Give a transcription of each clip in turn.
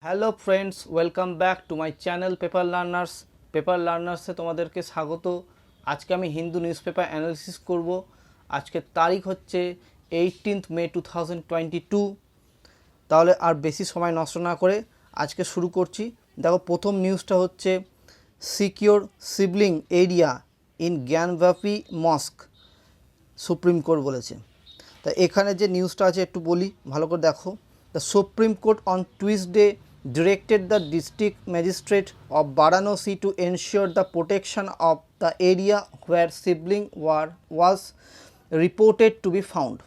Hello friends, welcome back to my channel paper লার্নার্সে তোমাদেরকে স্বাগত। আজকে আমি হিন্দু নিউজ পেপার অ্যানালিসিস করব। আজকের তারিখ হচ্ছে 18 মে 2022। তাহলে আর বেশি সময় নষ্ট না করে আজকে শুরু করছি। দেখো, প্রথম নিউজটা হচ্ছে secure sibling area in Gyanvapi mosque, supreme court বলেছে। তা এখানে যে নিউজটা আছে একটু বলি, ভালো করে দেখো। The Supreme Court on Tuesday directed the district magistrate of Varanasi to ensure the protection of the area where sibling was reported to be found,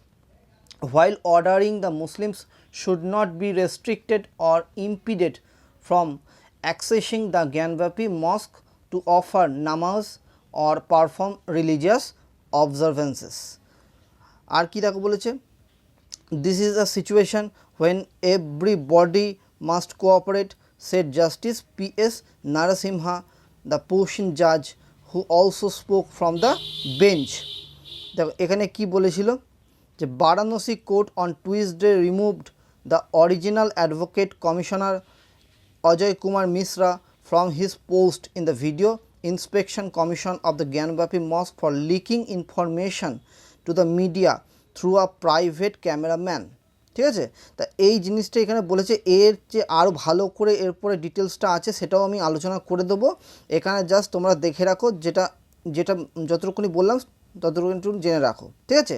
while ordering the Muslims should not be restricted or impeded from accessing the Gyanvapi mosque to offer namaz or perform religious observances. আর কি দেখো বলেছে, this is a situation when everybody must cooperate, said Justice P.S. Narasimha, the portion judge who also spoke from the bench. দেখো এখানে কি বলেছিল যে Varanasi court on Tuesday removed the original advocate commissioner Ajay Kumar Mishra from his post in the video inspection commission of the Gyanvapi mosque for leaking information to the media through a private cameraman. ঠিক আছে, তা এই জিনিসটা এখানে বলেছে। এর যে আরও ভালো করে এরপরে ডিটেলসটা আছে সেটাও আমি আলোচনা করে দেবো। এখানে জাস্ট তোমরা দেখে রাখো, যেটা যেটা যতটুকুনি বললাম ততটুকু জেনে রাখো, ঠিক আছে।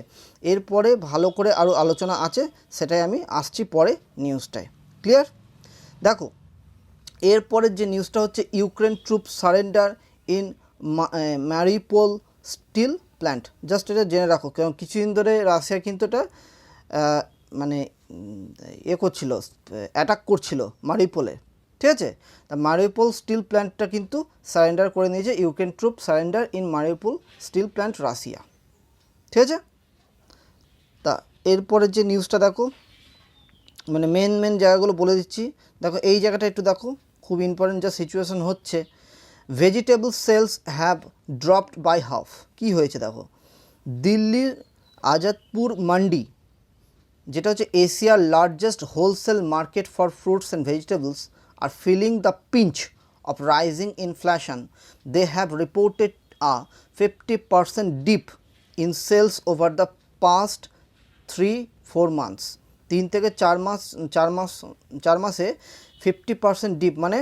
এরপরে ভালো করে আরও আলোচনা আছে, সেটাই আমি আসছি পরে নিউজটায়। ক্লিয়ার? দেখো, এরপরের যে নিউজটা হচ্ছে Ukraine troop surrender in Mariupol steel plant. Just এটা জেনে রাখো, কারণ কিছুদিন ধরে রাশিয়া কিন্তু এটা মানে করছিল, অ্যাটাক করছিল মারিউপোলে, ঠিক আছে। তা মারিউপোল স্টিল প্ল্যান্টটা কিন্তু সারেন্ডার করে নিয়েছে। Ukraine troop surrender in Mariupol steel plant Russia, ঠিক আছে। তা এরপরের যে নিউজটা দেখো, মানে মেন জায়গাগুলো বলে দিচ্ছি। দেখো এই জায়গাটা একটু দেখো, খুব ইম্পর্টেন্ট যা সিচুয়েশন হচ্ছে। Vegetable sales have dropped by half. কী হয়েছে দেখো, দিল্লির আজাদপুর মান্ডি, যেটা হচ্ছে এশিয়ার largest wholesale market for fruits and vegetables, আর feeling the pinch of rising inflation. They have reported a 50% dip in sales over the past 3-4 months. 3 থেকে 4 মাসে 50% ডিপ মানে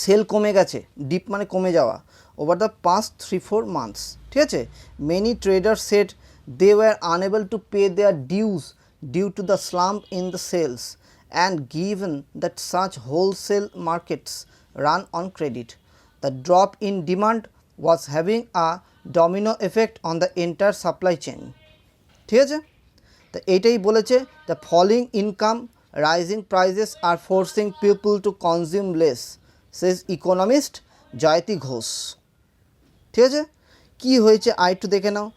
সেল কমে গেছে, ডিপ মানে কমে যাওয়া, ওভার দ্য পাস্ট 3-4 মান্থস, ঠিক আছে। Many trader said they were unable to pay their dues due to the slump in the sales, and given that such wholesale markets run on credit, the drop in demand was having a domino effect on the entire supply chain. ঠিক আছে, তো এইটাই বলেছে, the falling income, rising prices are forcing people to consume less, says economist জয়তি ঘোষ। ঠিক আছে, কী হয়েছে একটু দেখে নাও।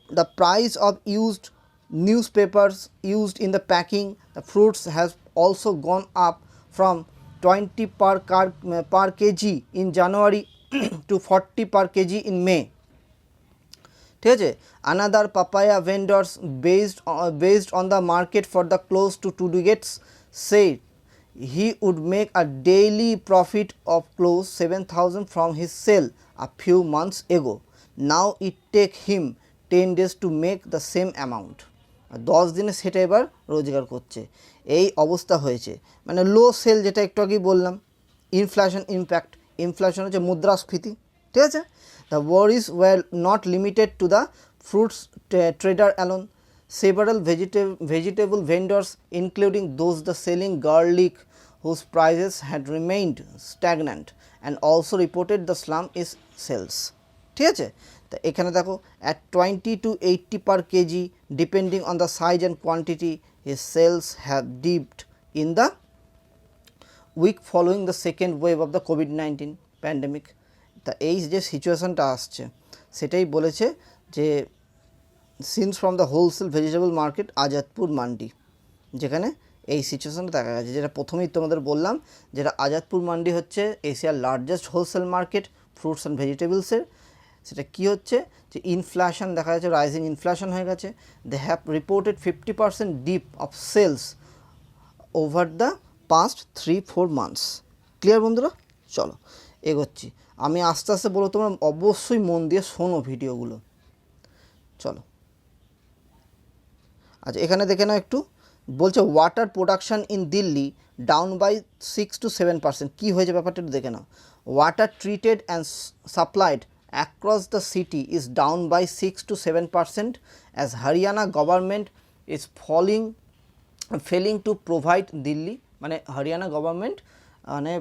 the price of used newspapers used in the packing the fruits has also gone up from 20 per kg in January to 40 per kg in May. ঠিক আছে, another papaya vendors based on the market for the close to 2 decades said he would make a daily profit of close 7,000 from his sale a few months ago. Now it take him 10 days to make the same amount. 10 দিনে সেটা এবার রোজগার করছে। এই অবস্থা হয়েছে, মানে লো sell, যেটা একটু আগেই বললাম। ইনফ্লেশন ইম্প্যাক্ট, ইনফ্লেশন হচ্ছে মুদ্রাস্ফীতি, ঠিক আছে। The worries were not limited to the fruits trader alone. Several vegetable vendors including those the selling garlic whose prices had remained stagnant and also reported the slump in sales, ঠিক আছে। তো এখানে দেখো, at 20 to 80 per kg depending on the size and quantity, his sales have dipped in the week following the second wave of the COVID-19 pandemic. তা এই যে সিচুয়েশনটা আসছে সেটাই বলেছে যে since from the wholesale vegetable market Azadpur mandi, যেখানে এই সিচুয়েশনটা দেখা গেছে। যেটা প্রথমেই তোমাদের বললাম, যেটা আজাদপুর মান্ডি হচ্ছে এশিয়ার largest wholesale market fruits and ভেজিটেবলসের। সেটা কী হচ্ছে যে ইনফ্লেশন দেখা যাচ্ছে, রাইজিং ইনফ্লেশন হয়ে গেছে। They have reported 50% dip of sales over the past 3-4 months. Clear বন্ধুরা? চলো এগোচ্ছি। আমি আস্তে আস্তে বলো, তোমরা অবশ্যই মন দিয়ে শোনো ভিডিওগুলো। চলো আচ্ছা, এখানে দেখে নাও একটু, বলছে water production in Delhi down by 6-7%। কী হয়েছে ব্যাপারটা একটু দেখে নাও। Water treated and supplied across the city is down by 6-7% as Haryana government is failing to provide Delhi, মানে হরিয়ানা গভর্নমেন্ট মানে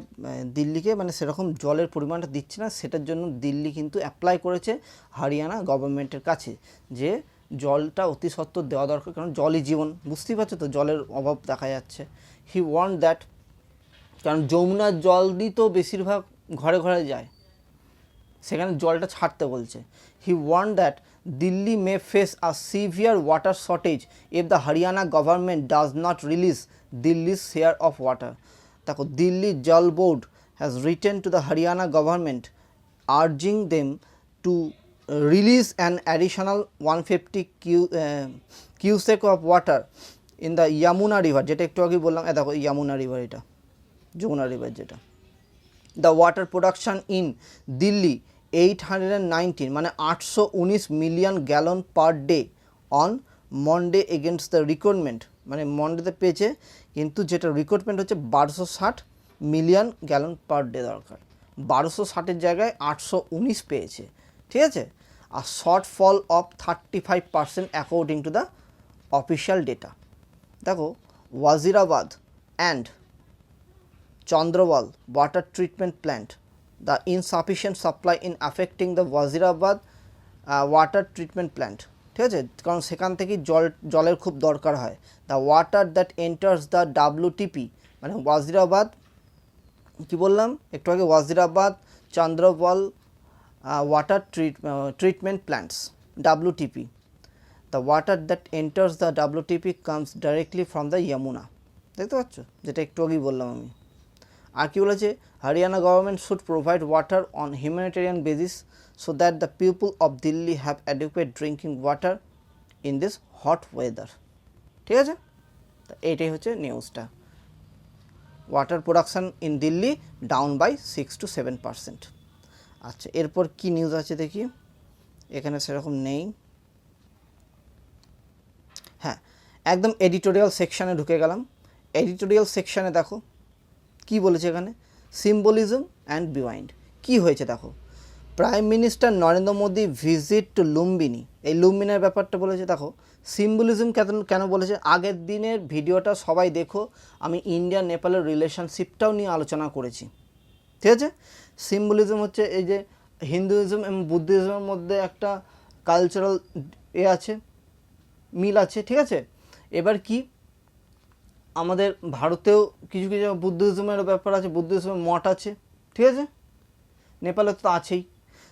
দিল্লিকে মানে সেরকম জলের পরিমাণটা দিচ্ছে না, সেটার জন্য দিল্লি কিন্তু অ্যাপ্লাই করেছে হরিয়ানা গভর্নমেন্টের কাছে যে জলটা অতি সত্বর দেওয়া দরকার, কারণ জলই জীবন, বুঝতেই পারছো তো, জলের অভাব দেখা যাচ্ছে। হি ওয়ান্ট দ্যাট, কারণ যমুনার জল দিয়ে তো বেশিরভাগ ঘরে ঘরে যায়, সেখানে জলটা ছাড়তে বলছে। He want that Delhi may face a severe water shortage if the Haryana government does not release Delhi's share of water. দেখো, Delhi Jal board has written to the Haryana government urging them to release an additional 150 cubic of water in the Yamuna river, যেটা একটু আগে বললাম, দেখো ইয়ামুনা river, এটা Jamuna river যেটা। The water production in Delhi 819 মানে 819 million gallon per day on Monday against the requirement, মানে মন্ডেতে পেয়েছে, কিন্তু যেটা রিকোয়ারমেন্ট হচ্ছে 1260 মিলিয়ন গ্যালন পার ডে দরকার, 1260-এর জায়গায় 819 পেয়েছে, ঠিক আছে। আর shortfall of 35% according to the official data. দেখো, Wazirabad and Chandrawal water treatment plant, the insufficient supply in affecting the Wazirabad water treatment plant, ঠিক আছে, কারণ সেখান থেকেই জলের খুব দরকার হয়। The water that enters the WTP, মানে ওয়াজিরাবাদ, কী বললাম একটু আগে, Wazirabad চন্দ্রওয়াল water treatment plants, WTP. The water that enters the WTP comes directly from the Yamuna. দেখতে পাচ্ছ, যেটা একটু আগেই বললাম আমি। আর কি বলেছে, Haryana government should provide water on humanitarian basis so that the people of Delhi have adequate drinking water in this hot weather, ঠিক আছে। তো এইটাই হচ্ছে নিউজটা, water production in Delhi down by 6-7%। আচ্ছা, এরপর কি নিউজ আছে দেখি, এখানে সেরকম নেই। হ্যাঁ, একদম এডিটোরিয়াল সেকশানে ঢুকে গেলাম। এডিটোরিয়াল সেকশানে দেখো কি বলেছে এখানে, সিম্বলিজম অ্যান্ড বিহাইন্ড। কি হয়েছে দেখো, prime minister Narendra Modi visit to Lumbini, এই লুম্বিনীর ব্যাপারটা বলেছে। দেখো, সিম্বলিজম কেন বলেছে, আগের দিনের ভিডিওটা সবাই দেখো, আমি ইন্ডিয়া নেপালের রিলেশনশিপটাও নিয়ে আলোচনা করেছি, ঠিক আছে। সিম্বলিজম হচ্ছে এই যে হিন্দুইজম এবং বুদ্ধিজমের মধ্যে একটা কালচারাল আছে, মিল আছে, ঠিক আছে। এবার কি, আমাদের ভারতেও কিছু কিছু বুদ্ধিজমের ব্যাপার আছে, বুদ্ধিজমের মঠ আছে, ঠিক আছে, নেপালে তো আছেই।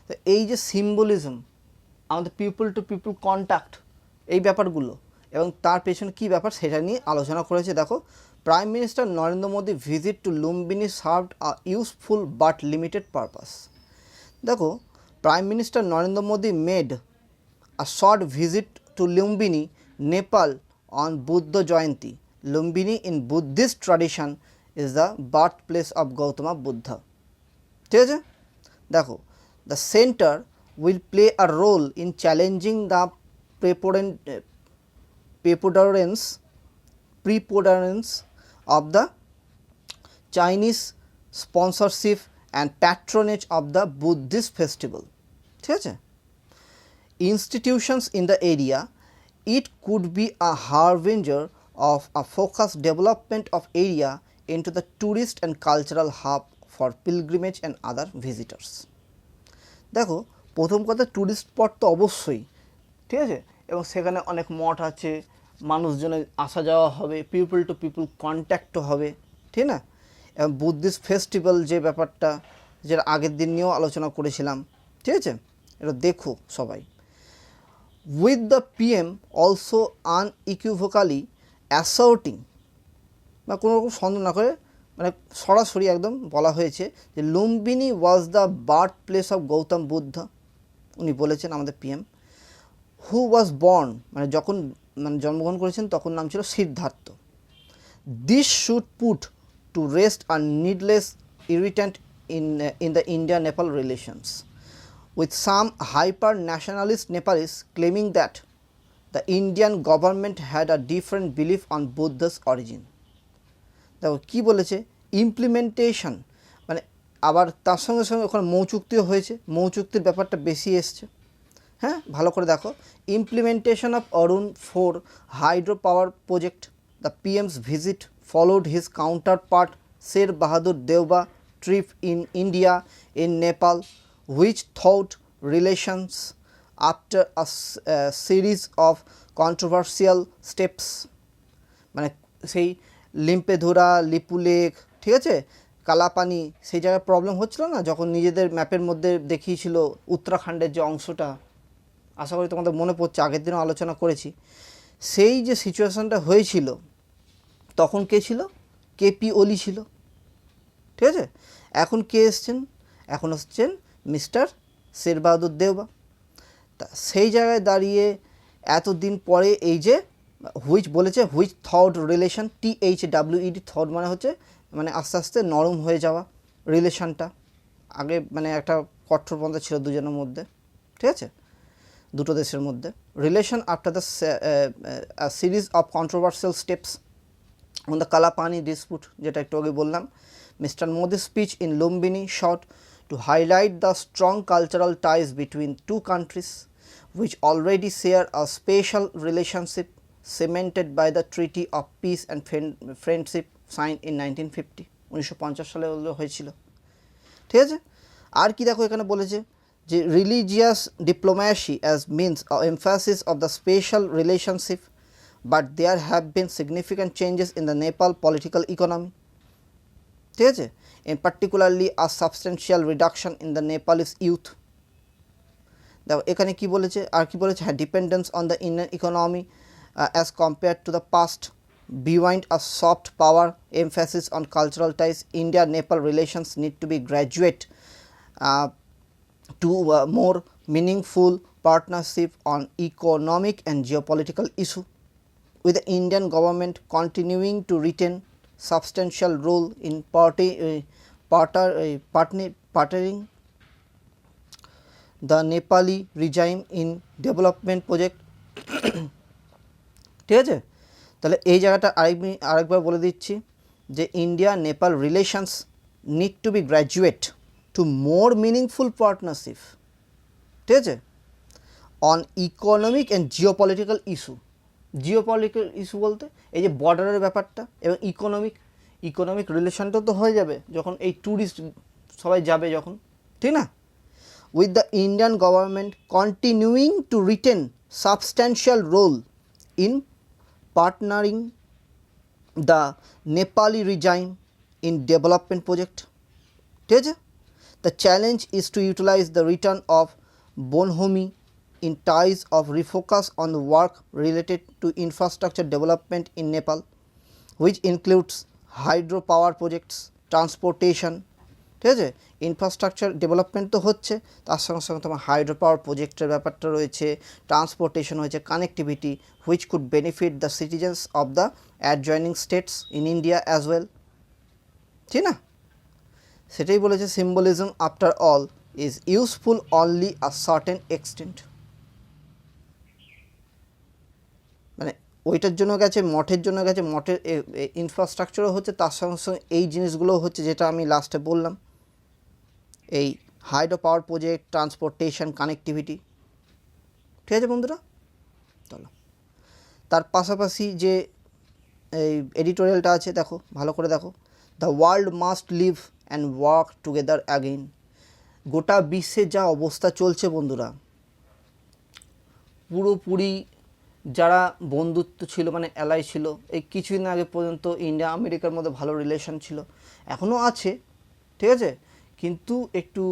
তো এই যে সিম্বলিজম, আমাদের পিপল টু পিপল কন্ট্যাক্ট, এই ব্যাপারগুলো এবং তার পেছনে কী ব্যাপার সেটা নিয়ে আলোচনা করেছে। দেখো, prime minister Narendra Modi visit to Lumbini served a useful but limited purpose. দেখো, prime minister Narendra Modi made a short visit to Lumbini, Nepal on Buddha Jayanti. Lumbini in Buddhist tradition is the birth place of Gautam Buddha, ঠিক আছে। দেখো, the centre will play a role in challenging the preponderance of the Chinese sponsorship and patronage of the Buddhist festival, ঠিক আছে। Institutions in the area, it could be a harbinger of a focused development of area into the tourist and cultural hub for pilgrimage and other visitors. দেখো, প্রথম কথা, tourist spot তো অবশ্যই, ঠিক আছে, এবং সেখানে অনেক মঠ আছে, মানুষজনের আসা যাওয়া হবে, পিপল টু পিপল কন্ট্যাক্টও হবে, ঠিক না। এবং বুদ্ধিস্ট ফেস্টিভ্যাল যে ব্যাপারটা, যেটা আগের দিন নিয়েও আলোচনা করেছিলাম, ঠিক আছে, এটা দেখো সবাই। With the PM also unequivocally asserting, বা কোনো রকম সন্দেহ না করে, মানে সরাসরি একদম বলা হয়েছে যে Lumbini was the birth place of Gautam Buddha. উনি বলেছেন আমাদের PM, হু ওয়াজ বর্ন, মানে যখন জন্মগ্রহণ করেছেন তখন নাম ছিল Siddhartha. This should put to rest a needless irritant in the India-Nepal relations, with some hyper-nationalist Nepalis claiming that the Indian government had a different belief on Buddha's origin. দেখো কী বলেছে, ইমপ্লিমেন্টেশন, মানে আবার তার সঙ্গে সঙ্গে ওখানে মৌচুক্তিও হয়েছে, মৌচুক্তির ব্যাপারটা বেশি এসছে। হ্যাঁ, ভালো করে দেখো, implementation of Arun 4 hydro power project, the পিএমস visit followed his counterpart Sher Bahadur Deuba trip in India in Nepal, which thawed relations after a series of controversial steps. মানে সেই লিম্পেধুরা, লিপুলেখ, ঠিক আছে, কালাপানি, সেই জায়গায় প্রবলেম হচ্ছিল না যখন নিজেদের ম্যাপের মধ্যে দেখিয়েছিল উত্তরাখণ্ডের যে অংশটা, আশা করি তোমাদের মনে পড়ছে, আগের দিনও আলোচনা করেছি। সেই যে সিচুয়েশানটা হয়েছিল তখন কে ছিল, কেপি ওলি ছিল, ঠিক আছে। এখন কে এসছেন, এখন হচ্ছেন মিস্টার শের বাহাদুর দেওবা। তা সেই জায়গায় দাঁড়িয়ে এতদিন পরে এই যে হুইচ বলেছে, হুইচ থড রিলেশন, THWED, থড মানে হচ্ছে মানে আস্তে আস্তে নরম হয়ে যাওয়া রিলেশনটা। আগে মানে একটা কঠোরপন্থা ছিল দুজনের মধ্যে, ঠিক আছে, দুটো দেশের মধ্যে। Relation after the series of controversial steps on the Kalapani dispute, যেটা একটু আগে বললাম। Mr. Modi's speech in Lumbini sought to highlight the strong cultural ties between two countries which already share a special relationship cemented by the Treaty of Peace and Friendship signed in 1950, 1950 সালে হয়েছিল, ঠিক আছে। আর কি দেখো এখানে বলেছে যে religious diplomacy as means emphasis of the special relationship, but there have been significant changes in the Nepal political economy, ঠিক আছে, in particularly a substantial reduction in the Nepalese youth. দেখো এখানে কি বলেছে, আর কি বলেছে, হ্যাঁ, dependence on the Indian economy as compared to the past, beyond a soft power emphasis on cultural ties, India-Nepal relations need to be graduate to a more meaningful partnership on economic and geopolitical issue, with the Indian government continuing to retain substantial role in partnering the Nepali regime in development project, ঠিক আছে। তাহলে এই জায়গাটা আরেকবার বলে দিচ্ছি যে India Nepal relations need to be graduate to more meaningful partnership, ঠিক আছে, on economic and geopolitical issue. Geopolitical issue বলতে এই যে বর্ডারের ব্যাপারটা, এবং ইকোনমিক রিলেশনটাও তো হয়ে যাবে যখন এই ট্যুরিস্ট সবাই যাবে যখন, ঠিক না। With the Indian government continuing to retain substantial role in partnering the Nepali regime in development project, ঠিক আছে। The challenge is to utilise the return of bonhomie in ties of refocus on the work related to infrastructure development in Nepal, which includes hydropower projects, transportation, ঠিক আছে। Infrastructure development তো হচ্ছে, তার সঙ্গে সঙ্গে তোমার হাইড্রো পাওয়ার প্রজেক্টের ব্যাপারটা রয়েছে, ট্রান্সপোর্টেশন হয়েছে, connectivity, which could benefit the citizens of the adjoining states in India as well, ঠিক না। সেটাই বলেছে, symbolism after all is useful only a certain extent. মানে ওইটার জন্য গেছে, মঠের জন্য গেছে, মঠের ইনফ্রাস্ট্রাকচারও হচ্ছে, তার সঙ্গে সঙ্গে এই জিনিসগুলোও হচ্ছে যেটা আমি লাস্টে বললাম, এই hydro power project, transportation, connectivity, ঠিক আছে বন্ধুরা। চলো তার পাশাপাশি যে এই এডিটোরিয়ালটা আছে দেখো, ভালো করে দেখো, the world must live and work together again. গোটা বিশ্বে যা অবস্থা চলছে বন্ধুরা, পুরোপুরি যারা বন্ধুত্ব ছিল মানে অ্যালাই ছিল, এই কিছুদিন আগে পর্যন্ত ইন্ডিয়া আমেরিকার মধ্যে ভালো রিলেশন ছিল, এখনও আছে, ঠিক আছে, কিন্তু একটু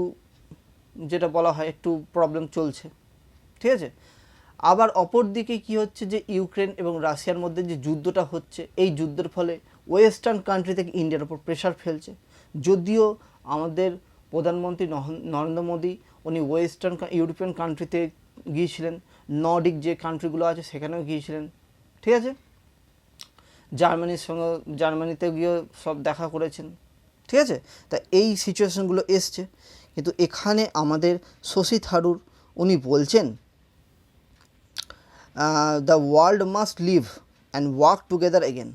যেটা বলা হয় একটু প্রবলেম চলছে, ঠিক আছে। আবার অপর দিকে কী হচ্ছে যে ইউক্রেন এবং রাশিয়ার মধ্যে যে যুদ্ধটা হচ্ছে, এই যুদ্ধের ফলে ওয়েস্টার্ন কান্ট্রি থেকে ইন্ডিয়ার উপর প্রেশার ফেলছে। যদিও আমাদের প্রধানমন্ত্রী নরেন্দ্র মোদী উনি ওয়েস্টার্ন ইউরোপিয়ান কান্ট্রিতে গিয়েছিলেন, নর্ডিক যে কান্ট্রিগুলো আছে সেখানেও গিয়েছিলেন, ঠিক আছে। জার্মানিতে গিয়ে সব দেখা করেছেন, ঠিক আছে। তা এই সিচুয়েশনগুলো এসছে, কিন্তু এখানে আমাদের শশী থারুর উনি বলছেন the world must live and work together again,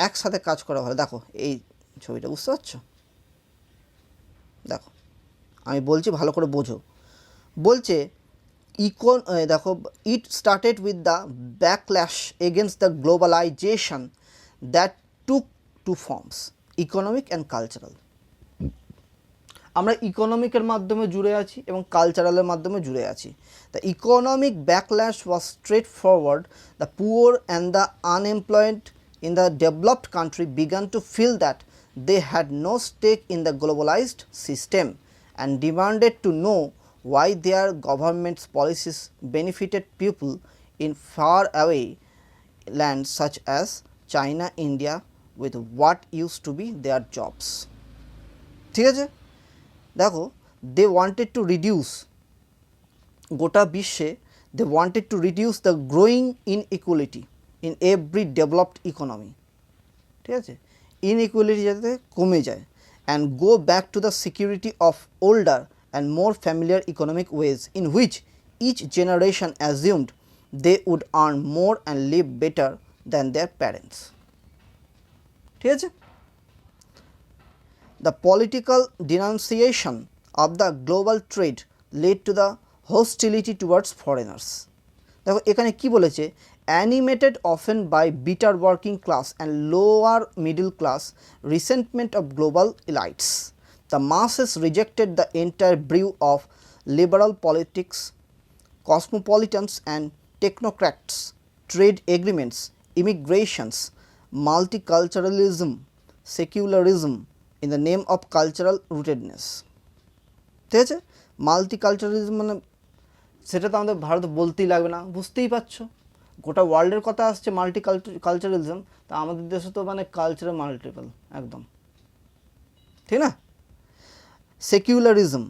একসাথে কাজ করা ভালো। দেখো এই ছবিটা বুঝতে পারছো, দেখো আমি বলছি ভালো করে বোঝো। বলছে দেখো, it started with the backlash against the globalisation that took two forms economic and cultural. আমরা ইকোনমিকের মাধ্যমে জুড়ে আছি এবং কালচারালের মাধ্যমে জুড়ে আছি। The economic backlash was straight forward. The poor and the unemployed in the developed country began to feel that they had no stake in the globalized system and demanded to know why their government's policies benefited people in far away lands such as China, India, with what used to be their jobs. ঠিক আছে, দেখো they wanted to reduce, গোটা বিশ্বে they wanted to reduce the growing inequality in every developed economy, ঠিক আছে, inequality যাতে কমে যায়, and go back to the security of older and more familiar economic ways in which each generation assumed they would earn more and live better than their parents, ঠিক আছে। The political denunciation of the global trade led to the hostility towards foreigners. দেখো এখানে কি বলেছে, animated often by bitter working class and lower middle class resentment of global elites, the masses rejected the entire brew of liberal politics, cosmopolitans and technocrats, trade agreements, immigrations, multiculturalism, secularism in the name of cultural rootedness, ঠিক আছে। মাল্টিকালচারালিজম মানে সেটা তো আমাদের ভারতে বলতেই লাগবে না, বুঝতেই পারছো, গোটা ওয়ার্ল্ডের কথা আসছে কালচারালিজম, তা আমাদের দেশে তো মানে কালচারাল মাল্টিপল একদম, ঠিক না। Secularism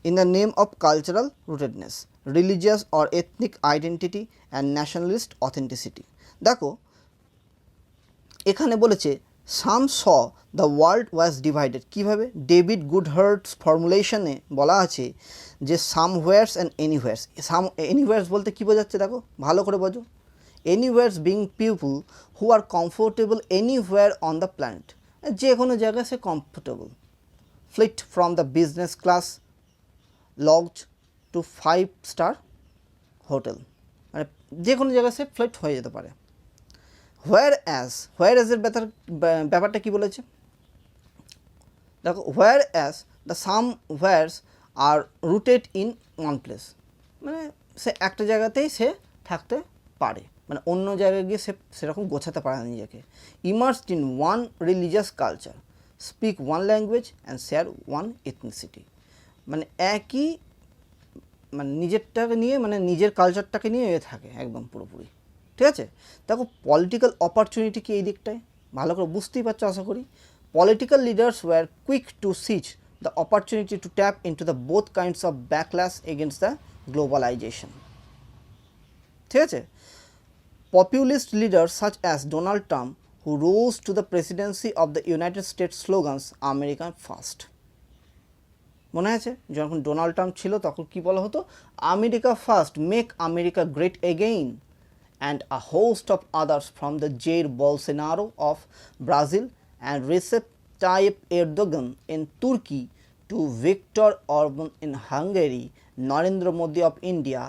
in the name of cultural rootedness, religious or ethnic identity and nationalist authenticity. দেখো এখানে বলেছে some saw the world was divided, কীভাবে, ডেভিড গুডহার্টস ফর্মুলেশনে বলা আছে যে সামওয়্যারস অ্যান্ড এনিওয়্যারস। এনিওয়্যারস বলতে কী বোঝাচ্ছে, দেখো ভালো করে বোঝো, anywheres being people who are comfortable anywhere on the planet, যে কোনো জায়গায় সে comfortable, flit from the business class lodge to 5-star hotel, মানে যে কোনো জায়গায় সে ফ্লাইট হয়ে যেতে পারে। whereas এর ব্যাপারটা কি বলেছে, দেখো whereas the somewheres are rooted in one place, মানে সে একটা জায়গাতেই সে থাকতে পারে, মানে অন্য জায়গায় গিয়ে সে সেরকম গোছাতে পারে না নিজেকে। Immersed in one religious culture, speak one language and share one ethnicity, মানে একই মানে নিজেরটাকে নিয়ে মানে নিজের কালচারটাকে নিয়ে থাকে একদম পুরোপুরি, ঠিক আছে। দেখো পলিটিক্যাল অপরচুনিটি কি এই দিকটায় ভালো করে বুঝতেই পারছো আশা করি। Political leaders were quick to seize the opportunity to tap into the both kinds of backlash against the globalisation, ঠিক আছে। Populist leaders such as Donald Trump, who rose to the presidency of the United States slogans America First, মনে আছে যখন Donald Trump ছিল তখন কি বলা হতো, America first, make America great again, and a host of others from the Jair Bolsonaro of Brazil and Recep Tayyip Erdogan in Turkey to Viktor Orban in Hungary, Narendra Modi of India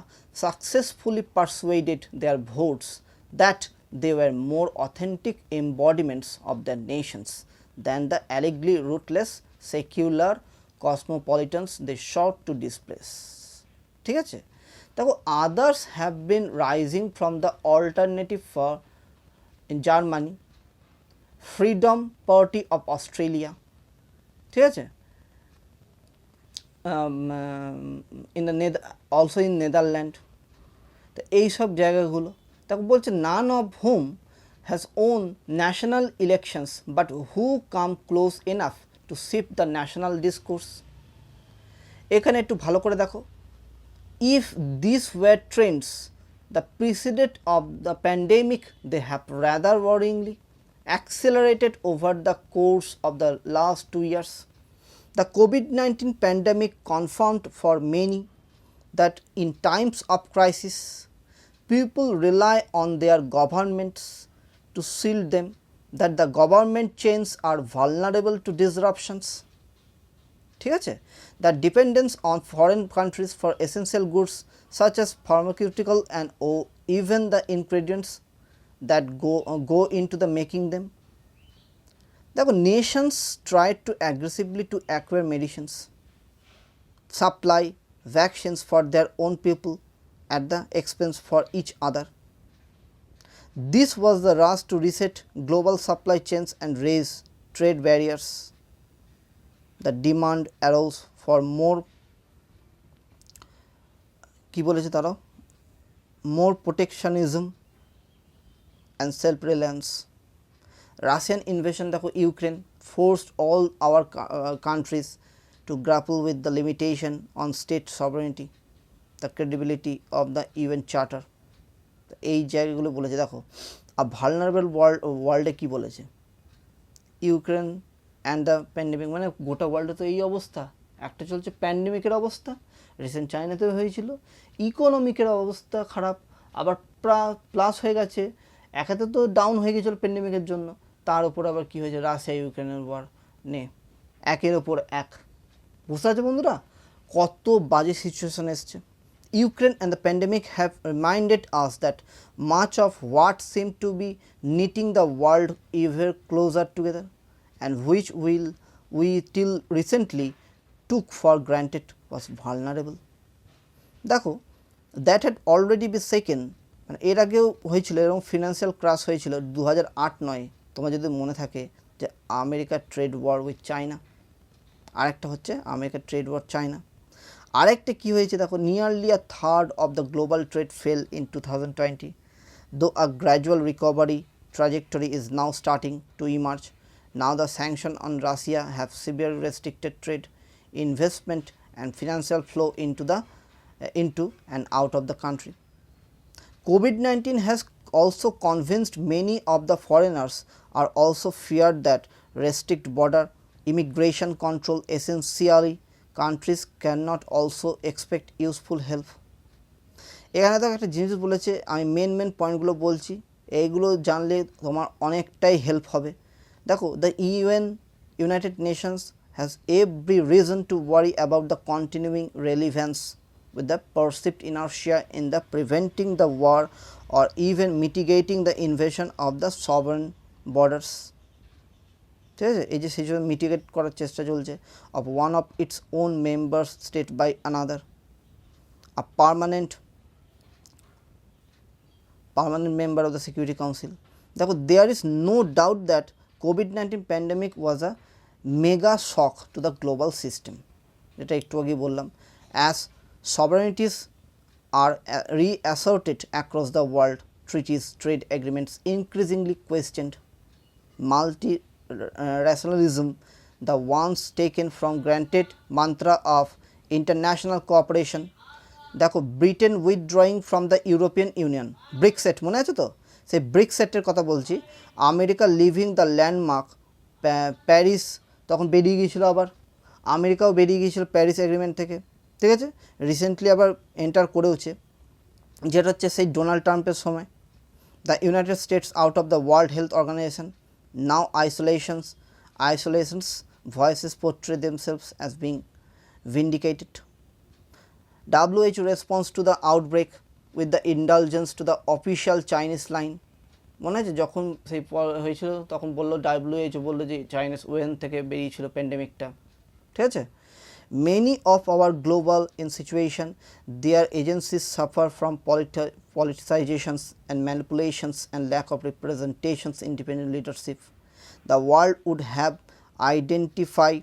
successfully persuaded their votes that they were more authentic embodiments of their nations than the allegedly rootless secular cosmopolitans they sought to displace, ঠিক আছে। দেখো others have been rising from the alternative for in Germany, Freedom Party of Australia, ঠিক আছে, in the also in Netherlands, তো এইসব জায়গাগুলো তাকে বলছে none of whom has won national elections but who come close enough to shift the national discourse। এখানে একটু ভালো করে দেখো, if these were trends the precedent of the pandemic they have rather worryingly accelerated over the course of the last 2 years. The COVID-19 pandemic confirmed for many that in times of crisis, people rely on their governments to shield them, that the government chains are vulnerable to disruptions. ঠিক আছে, the dependence on foreign countries for essential goods such as pharmaceutical and even the ingredients that go into the making them. দেখো, nations tried to aggressively to acquire medicines, supply vaccines for their own people at the expense for each other. This was the rush to reset global supply chains and raise trade barriers. The demand arose for more কি বলেছে তারা, more protectionism and self-reliance. Russian invasion দেখো Ukraine forced all our countries to grapple with the limitation on state sovereignty, the credibility of the UN Charter. এই জায়গাগুলো বলেছে। দেখো, a vulnerable ওয়ার্ল্ডে কি বলেছে, ইউক্রেন অ্যান্ড দ্য প্যান্ডেমিক, মানে গোটা ওয়ার্ল্ডে তো এই অবস্থা, একটা চলছে প্যান্ডেমিকের অবস্থা, রিসেন্ট চায়নাতেও হয়েছিল, ইকোনমিকের অবস্থা খারাপ, আবার প্লাস হয়ে গেছে, একাতে তো ডাউন হয়ে গেছিলো প্যান্ডেমিকের জন্য, তার উপর আবার কী হয়েছে, রাশিয়া ইউক্রেনের ওয়ার, নে একের ওপর এক। বুঝতে পারছো বন্ধুরা কত বাজে সিচুয়েশন এসছে। Ukraine and the pandemic have reminded us that much of what seemed to be knitting the world ever closer together and which we till recently took for granted was vulnerable. দেখো, that had already been shaken, মানে এর আগেও হয়েছিল এরকম financial crush হয়েছিল 2008-9, তোমার যদি মনে থাকে, যে আমেরিকার ট্রেড ওয়ার উইথ চায়না, আরেকটা হচ্ছে আমেরিকার ট্রেড ওয়ার চায়না, আরেকটা কী হয়েছে দেখো, nearly a third of the global trade fell in 2020, though a gradual recovery trajectory is now starting to emerge. Now the sanctions on Russia have severely restricted trade, investment and financial flow into and out of the country. COVID-19 has also convinced many of the foreigners are also feared that restrict border immigration control essentially countries cannot also expect useful help. এখানে তো একটা জিনিস বলেছে, আমি main পয়েন্টগুলো বলছি, এইগুলো জানলে তোমার অনেকটাই হেল্প হবে। দেখো, the United Nations has every reason to worry about the continuing relevance with the perceived inertia in the preventing the war or even mitigating the invasion of the sovereign borders. ঠিক আছে, এই যে situation mitigate করার চেষ্টা চলছে of one of its own member state by another, a permanent member of the Security Council. দেখো, there is no doubt that COVID-19 pandemic was a mega shock to the global system, যেটা একটু আগে বললাম, as sovereignties are reasserted across the world, treaties, trade agreements increasingly questioned, multi-rationalism, the once taken from granted mantra of international cooperation. দেখো, Britain withdrawing from the European Union, Brexit মনে আছে তো, সেই ব্রিক্সেটের কথা বলছি, America leaving the landmark Paris, তখন বেরিয়ে গিয়েছিল, আবার আমেরিকাও বেরিয়ে গিয়েছিল প্যারিস এগ্রিমেন্ট থেকে, ঠিক আছে, রিসেন্টলি আবার এন্টার করেওছে, যেটা হচ্ছে সেই ডোনাল্ড ট্রাম্পের সময়। The United States out of the World Health Organization, now isolations voices portray themselves as being vindicated. WHO response to the outbreak with the indulgence to the official Chinese line, মনে আছে যখন সেই হয়েছিল তখন বললো WHO বললো যে Chinese when থেকে বেরিয়েছিল প্যান্ডেমিকটা, ঠিক আছে। Many of our global in situation, their agencies suffer from politicizations and manipulations and lack of representations, independent leadership. The world would have identified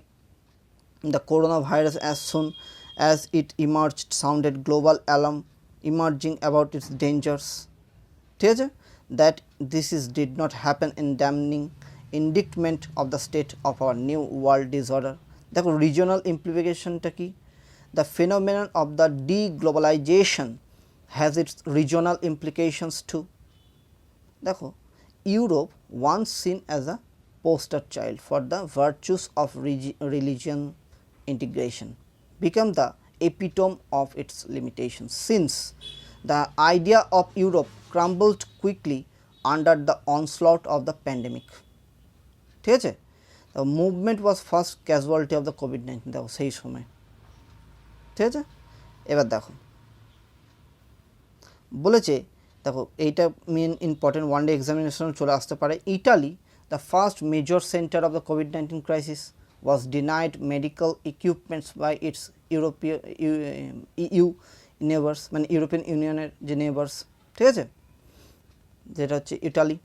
the coronavirus as soon as it emerged, sounded global alarm emerging about its dangers. ঠিক আছে, that did not happen in damning indictment of the state of our new world disorder. দেখো, regional ইমপ্লিকেশনটা কি, the phenomenon of the deglobalisation has its regional implications too. দেখো, Europe, once seen as a poster child for the virtues of religion integration, became the epitome of its limitations, since the idea of Europe crumbled quickly under the onslaught of the pandemic. ঠিক আছে, the movement was first casualty of the COVID-19 দেখো সেই সময়। ঠিক আছে, এবার দেখো বলেছে, দেখো এইটা main important one day examination চলে আসতে পারে। Italy, the first major centre of the কোভিড-19 ক্রাইসিস, was denied medical equipments by its EU neighbors, মানে ইউরোপিয়ান ইউনিয়নের যে নেইবার্স, ঠিক আছে, যেটা হচ্ছে Italy,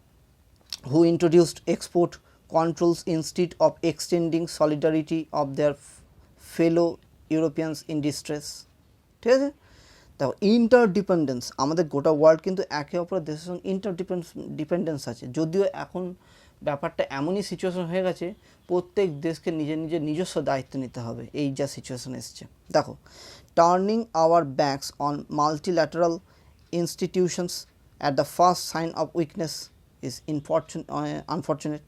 who introduced export controls instead of extending solidarity of their fellow Europeans in distress। ঠিক আছে, দেখো ইন্টারডিপেন্ডেন্স, আমাদের গোটা ওয়ার্ল্ড কিন্তু একে অপরের দেশের সঙ্গে ইন্টারডিপেন্ডেন্স আছে, যদিও এখন ব্যাপারটা এমনই সিচুয়েশন হয়ে গেছে প্রত্যেক দেশকে নিজের নিজস্ব দায়িত্ব নিতে হবে, এই যা সিচুয়েশন এসছে। দেখো, turning our backs on multilateral institutions at the first sign of weakness is unfortunate.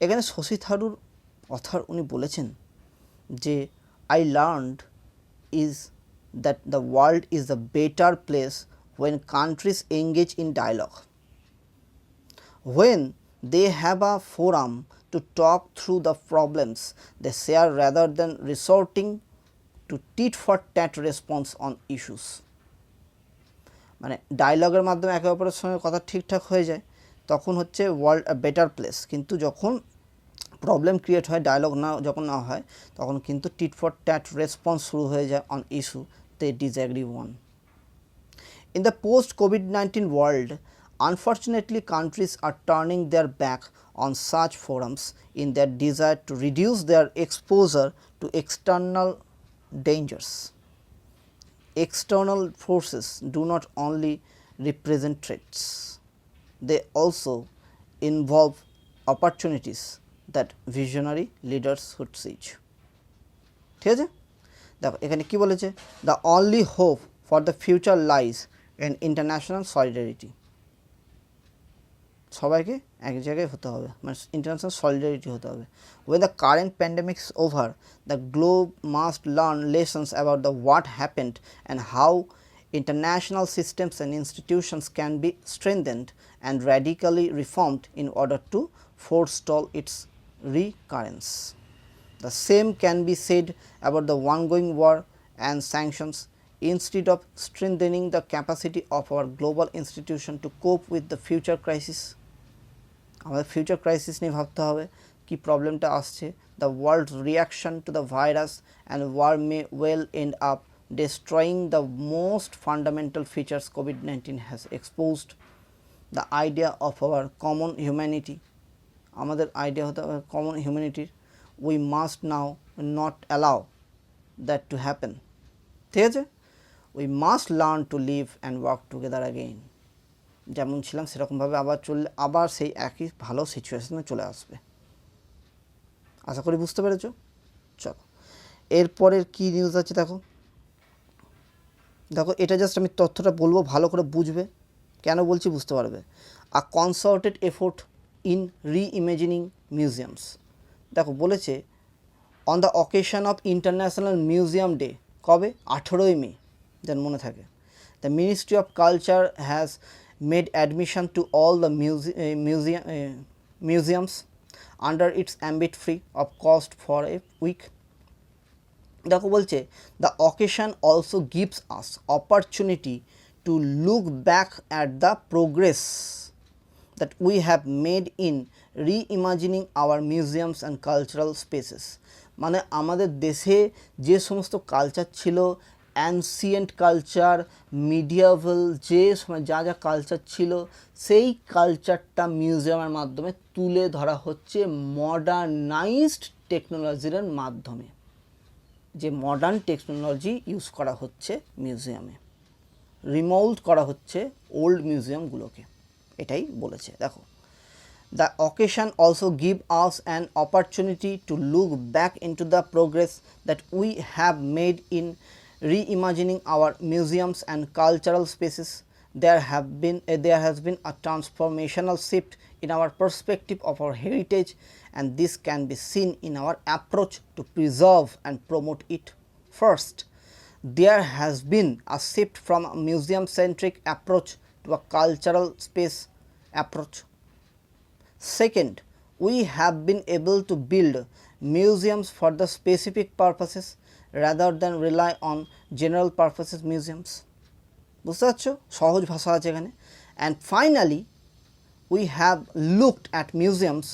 এখানে শশী থারুর অথার উনি বলেছেন যে I learned is that the world is a better place when countries engage in dialogue, when they have a forum to talk through the problems they share rather than resorting to tit for tat response on issues। মানে ডায়লগের মাধ্যমে একে অপরের সঙ্গে কথা ঠিকঠাক হয়ে যায়, তখন হচ্ছে ওয়ার্ল্ড আ বেটার প্লেস। কিন্তু যখন প্রবলেম ক্রিয়েট হয়, ডায়লগ যখন না হয়, তখন কিন্তু টিট ফর ট্যাট রেসপন্স শুরু হয়ে যায় on issue they disagree on. In the post-COVID-19 world, unfortunately countries are turning their back on such forums in their desire to reduce their exposure to external dangers. External forces do not only represent threats, they also involve opportunities that visionary leaders should seize। ঠিক আছে, দেখো এখানে কি বলেছে, the only hope for the future lies in international solidarity. সবাইকে এক জায়গায় হতে হবে, মানে ইন্টারন্যাশনাল সলিডারিটি হতে হবে। When the current pandemic is over, the globe must learn lessons about the what happened and how international systems and institutions can be strengthened and radically reformed in order to forestall its recurrence. The same can be said about the ongoing war and sanctions. Instead of strengthening the capacity of our global institution to cope with the future crisis, আমাদের future crisis নিয়ে ভাবতে হবে কি প্রবলেমটা আসছে। The world reaction to the virus and war may well end up destroying the most fundamental features COVID-19 has exposed, the idea of our common humanity, আমাদের idea হতে হবে common হিউম্যানিটির। we must now not allow that to happen। ঠিক আছে, we must learn to live and work together again। যেমন ছিলাম সেরকমভাবে আবার চললে আবার সেই একই ভালো সিচুয়েশনে চলে আসবে। আশা করি বুঝতে পেরেছো। চলো এরপরের কী নিউজ আছে দেখো। দেখো এটা জাস্ট আমি তথ্যটা বলবো, ভালো করে বুঝবে, কেন বলছি বুঝতে পারবে। A concerted effort in reimagining museums. দেখো বলেছে on the occasion of international museum day, কবে 18ই মে, যেন মনে থাকে। The ministry of culture has made admission to all the museums under its ambit free of cost for a week. দেখো বলছে the occasion also gives us opportunity to look back at the progress that we have made in reimagining our museums and cultural spaces. মানে আমাদের দেশে যে সমস্ত culture ছিল, ancient culture, medieval, যে সময় যা যা কালচার ছিল, সেই কালচারটা মিউজিয়ামের মাধ্যমে তুলে ধরা হচ্ছে মডার্নাইজড টেকনোলজির মাধ্যমে। যে মডার্ন টেকনোলজি ইউজ করা হচ্ছে মিউজিয়ামে, রিমোল্ড করা হচ্ছে ওল্ড মিউজিয়ামগুলোকে, এটাই বলেছে। দেখো the occasion also give us an opportunity to look back into the progress that we have made in reimagining our museums and cultural spaces there has been a transformational shift in our perspective of our heritage, and this can be seen in our approach to preserve and promote it. First, there has been a shift from a museum centric approach to a cultural space approach. Second, we have been able to build museums for the specific purposes rather than rely on general purposes museums. বুঝতে পারছো, সহজ ভাষা আছে এখানে। And finally we have looked at museums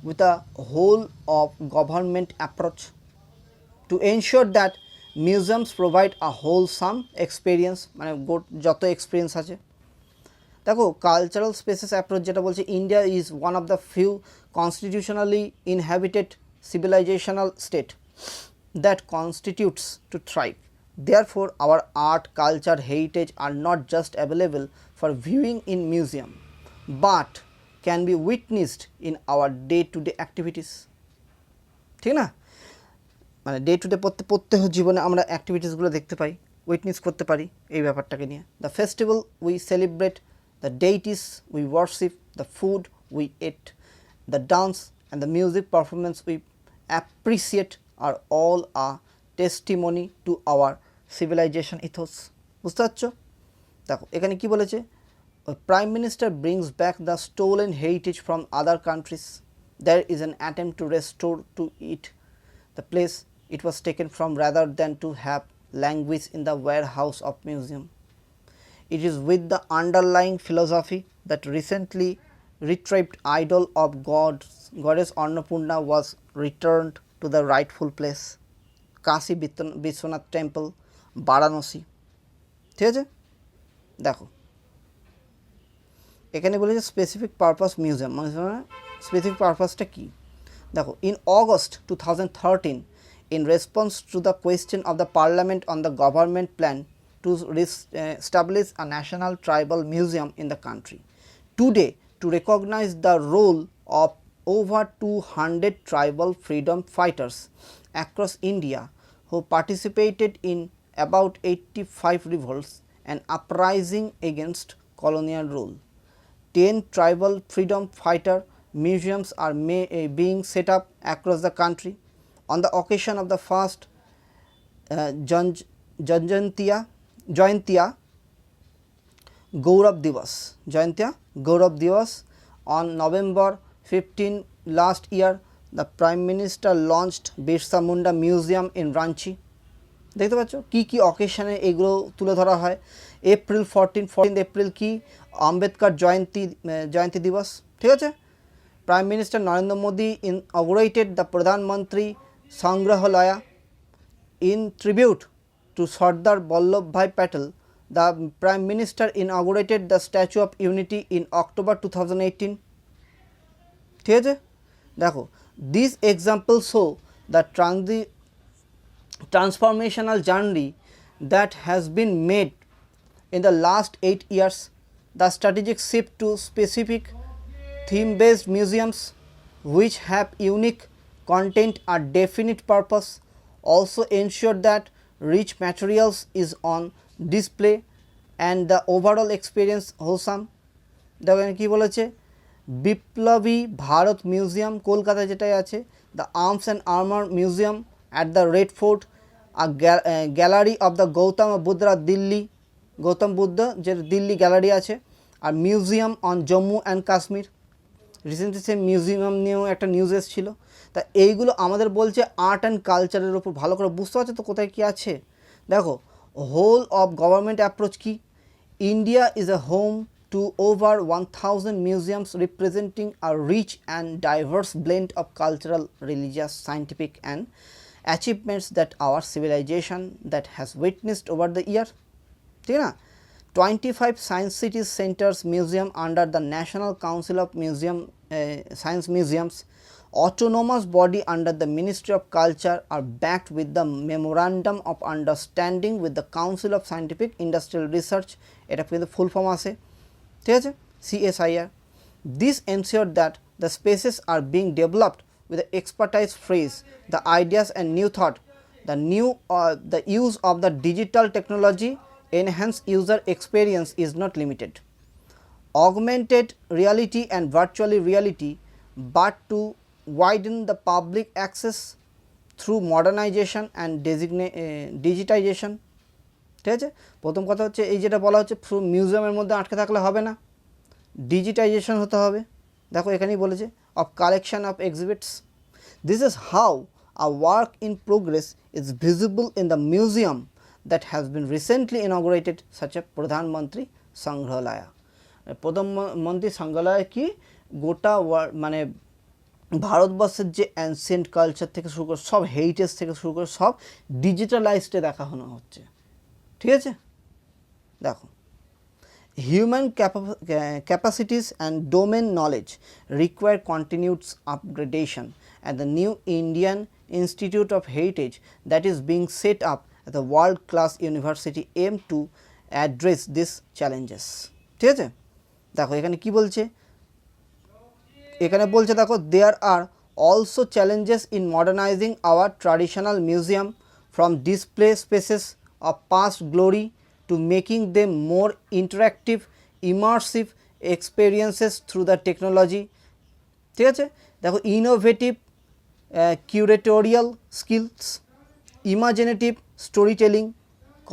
with a whole of government approach to ensure that museums provide a wholesome experience, মানে যত experience আছে। দেখো কালচারাল স্পেসেস অ্যাপ্রোচ যেটা বলছে, India is one of the few constitutionally inhabited civilizational state that constitutes to thrive. Therefore, our art, culture, heritage are not just available for viewing in museum, but can be witnessed in our day-to-day activities. ঠিক না, মানে day to day প্রত্যেক জীবনে আমরা অ্যাক্টিভিটিসগুলো দেখতে পাই, witness করতে পারি এই ব্যাপারটাকে নিয়ে। The festival we celebrate, the deities we worship, the food we eat, the dance and the music performance we appreciate are all a testimony to our civilization ethos. বুঝতে পারছো? দেখো এখানে কি বলেছে, Prime Minister brings back the stolen heritage from other countries. There is an attempt to restore to it the place it was taken from rather than to have language in the warehouse of museum. It is with the underlying philosophy that recently retrieved idol of goddess Annapurna was returned to the rightful place, Kashi Vishwanath temple, Varanasi. ঠিক আছে, দেখো এখানে বলেছে specific purpose museum, মানে specific পারপাসটা কি। দেখো in August 2013, in response to the question of the Parliament on the government plan to establish a national tribal museum in the country, today to recognize the role of over 200 tribal freedom fighters across India who participated in about 85 revolts and uprising against colonial rule. 10 tribal freedom fighter museums are being set up across the country on the occasion of the first Jayantiya Gaurav Divas on November 15 last year. The Prime Minister launched Birsa Munda Museum in Ranchi. দেখতে পাচ্ছ কি কি অকেশনে এগুলো তুলে ধরা হয়। April 14 April কি আম্বেদকর জয়ন্তী দিবস, ঠিক আছে। Prime minister Narendra Modi inaugurated the প্রধানমন্ত্রী সংগ্রহালয়া in tribute to Sardar Vallabhbhai Patel. The Prime Minister inaugurated the Statue of Unity in October 2018. ঠিক আছে, দেখো these examples show the transformational journey that has been made in the last 8 years. The strategic shift to specific theme-based museums which have unique content or definite purpose also ensure that rich materials is on display and the overall experience wholesome. দেখো কি বলেছে, বিপ্লবী Bharat museum Kolkata যেটাই আছে, the arms and armour museum at the Red Fort, gallery of the Gautam Buddha যে Delhi gallery আছে, আর museum on Jammu and Kashmir. Recently সে মিউজিয়াম নিয়েও একটা নিউজ এসেছিল। তা এইগুলো আমাদের বলছে আর্ট অ্যান্ড কালচারের উপর ভালো করে বুঝতে পারছো তো কোথায় কী আছে। দেখো হোল অফ গভর্নমেন্ট অ্যাপ্রোচ কি, India is a home to over 1000 museums representing a rich and diverse blend of cultural, religious, scientific and achievements that our civilization that has witnessed over the year. ঠিক না, 25 science cities centers museum under the National Council of Science Museums, autonomous body under the Ministry of Culture, are backed with the Memorandum of Understanding with the Council of Scientific Industrial Research, এটা কিন্তু ফুল form আছে, ঠিক আছে, CSIR. This ensured that the spaces are being developed with the expertise phrase, the ideas and new thought, the use of the digital technology enhance user experience is not limited augmented reality and virtual reality, but to widen the public access through modernization and digitization. ঠিক আছে, প্রথম কথা হচ্ছে এই যেটা বলা হচ্ছে মিউজিয়ামের মধ্যে আটকে থাকলে হবে না, ডিজিটাইজেশন হতে হবে। দেখো এখানেই বলেছে of collection of exhibits. This is how a work in progress is visible in the museum that has been recently inaugurated such a Pradhanmantri Sangrahalaya. প্রধানমন্ত্রী সংগ্রহালয় কি গোটা মানে ভারতবর্ষের যে অ্যানসিয়েন্ট কালচার থেকে শুরু করে সব হেরিটেজ থেকে শুরু করে সব ডিজিটালাইজডে দেখানো হচ্ছে। ঠিক আছে, দেখো human capacities and domain knowledge require continued upgradation, and the new Indian Institute of Heritage that is being set up at the world class university aim to address these challenges. ঠিক আছে, দেখো এখানে কি বলছে, এখানে বলছে দেখো there are also challenges in modernizing our traditional museum from display spaces of past glory to making them more interactive, immersive experiences through the technology. ঠিক আছে, দেখো innovative curatorial skills, imaginative storytelling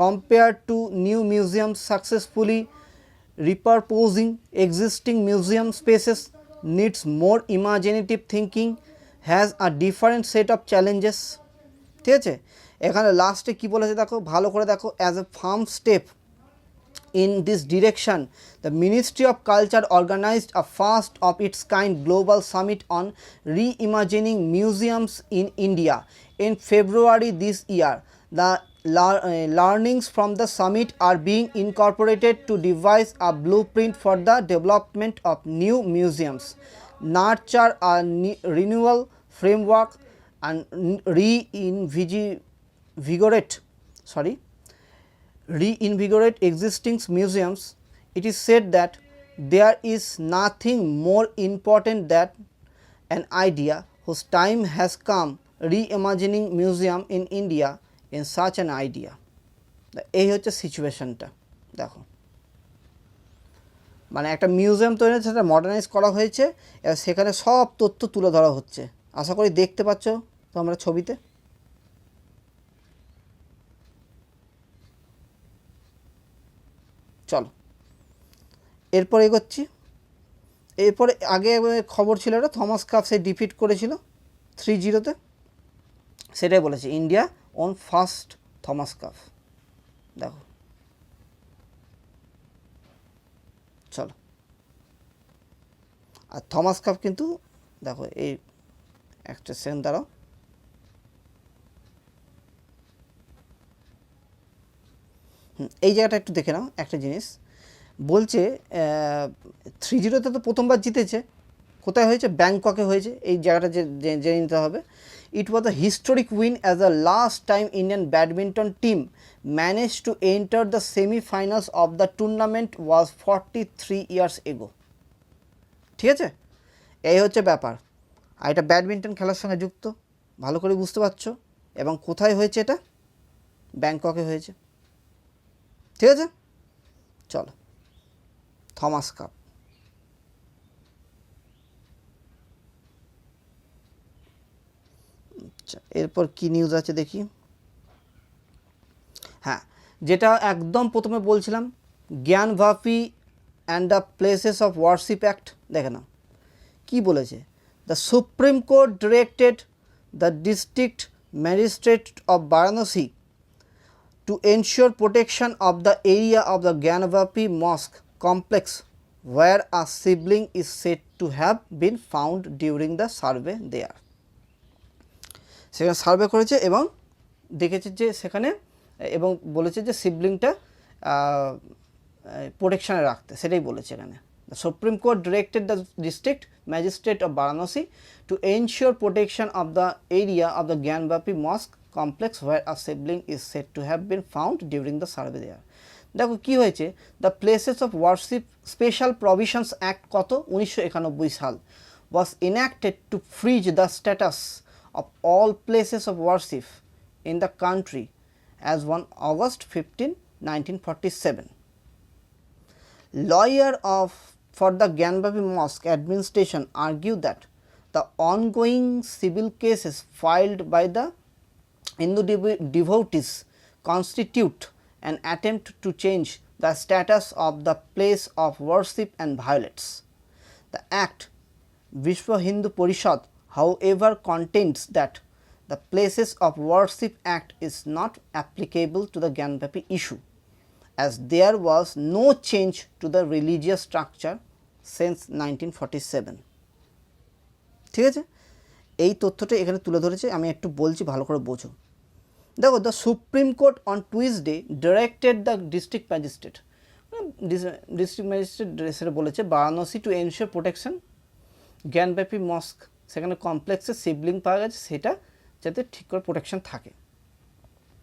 compared to new museums successfully repurposing existing museum spaces needs more imaginative thinking, has a different set of challenges. ঠিক আছে, এখানে লাস্টে কি বলেছে দেখো ভালো করে দেখো, as a farm step in this direction the Ministry of Culture organized a first of its kind global summit on reimagining museums in India in February this year. The learnings from the summit are being incorporated to devise a blueprint for the development of new museums, nurture a renewal framework and reinvigorate existing museums. It is said that there is nothing more important than an idea whose time has come, reimagining museum in India in such an idea. এই হচ্ছে সিচুয়েশনটা। দেখো মানে একটা museum তৈরি হচ্ছে, সেটা modernise করা হয়েছে, এবার সেখানে সব তথ্য তুলে ধরা হচ্ছে। আশা করি দেখতে পাচ্ছ তোমরা ছবিতে। চলো এরপর এগোচ্ছি। এরপরে আগে খবর ছিল এটা থমাস কাপ সে ডিফিট করেছিল 3-0 সেটাই বলেছে India on first Thomas cup. দেখো চলো, আর থমাস কাপ কিন্তু দেখো এই একটা সেকেন্ড দাঁড়াও, এই জায়গাটা একটু দেখে নাও একটা জিনিস বলছে 3-0 তো প্রথমবার জিতেছে, কোথায় হয়েছে, ব্যাংককে হয়েছে, এই জায়গাটা জেনে নিতে হবে। It was a historic win as a last time Indian badminton team manage to enter the semifinals of the tournament was 43 years এগো। ঠিক আছে, এই হচ্ছে ব্যাপার। আর এটা ব্যাডমিন্টন খেলার সঙ্গে যুক্ত, ভালো করে বুঝতে পারছো। এবং কোথায় হয়েছে, এটা ব্যাংককে হয়েছে। ঠিক আছে, চলো থমাস কাপ। আচ্ছা এরপর কি নিউজ আছে দেখি। হ্যাঁ, যেটা একদম প্রথমে বলছিলাম Gyanvapi and the places of worship act, দেখে নাও কী বলেছে। The Supreme Court directed the district magistrate of Varanasi to ensure protection of the area of the Gyanavapi Mosque complex where a sibling is said to have been found during the survey there. সেখানে survey করেছে এবং দেখেছে যে সেখানে, এবং বলেছে যে সিবলিংটা প্রোটেকশানে রাখতে, সেটাই বলেছে এখানে। The Supreme Court directed the district magistrate of Varanasi to ensure protection of the area of the Gyanvapi Mosque complex where a sibling is said to have been found during the survey there. দেখো কি হয়েছে, the places of worship special provisions act কত 1991 সাল was enacted to freeze the status of all places of worship in the country as on August 15, 1947. Lawyer for the Gyanvapi Mosque administration argue that the ongoing civil cases filed by the Hindu devotees constitute an attempt to change the status of the place of worship and violates the Act. Vishwa Hindu Parishad, however, contends that the Places of Worship Act is not applicable to the Gyanvapi issue, as there was no change to the religious structure since 1947. ঠিক আছে, এই তথ্যটা এখানে তুলে ধরেছে, আমি একটু বলছি ভালো করে বোঝো। দেখো, the Supreme Court on Tuesday directed the district magistrate সেটা বলেছে Varanasi to ensure protection Gyanvapi mosque, সেখানে কমপ্লেক্সে শিবলিং পাওয়া গেছে, সেটা যাতে ঠিক করে প্রোটেকশন থাকে।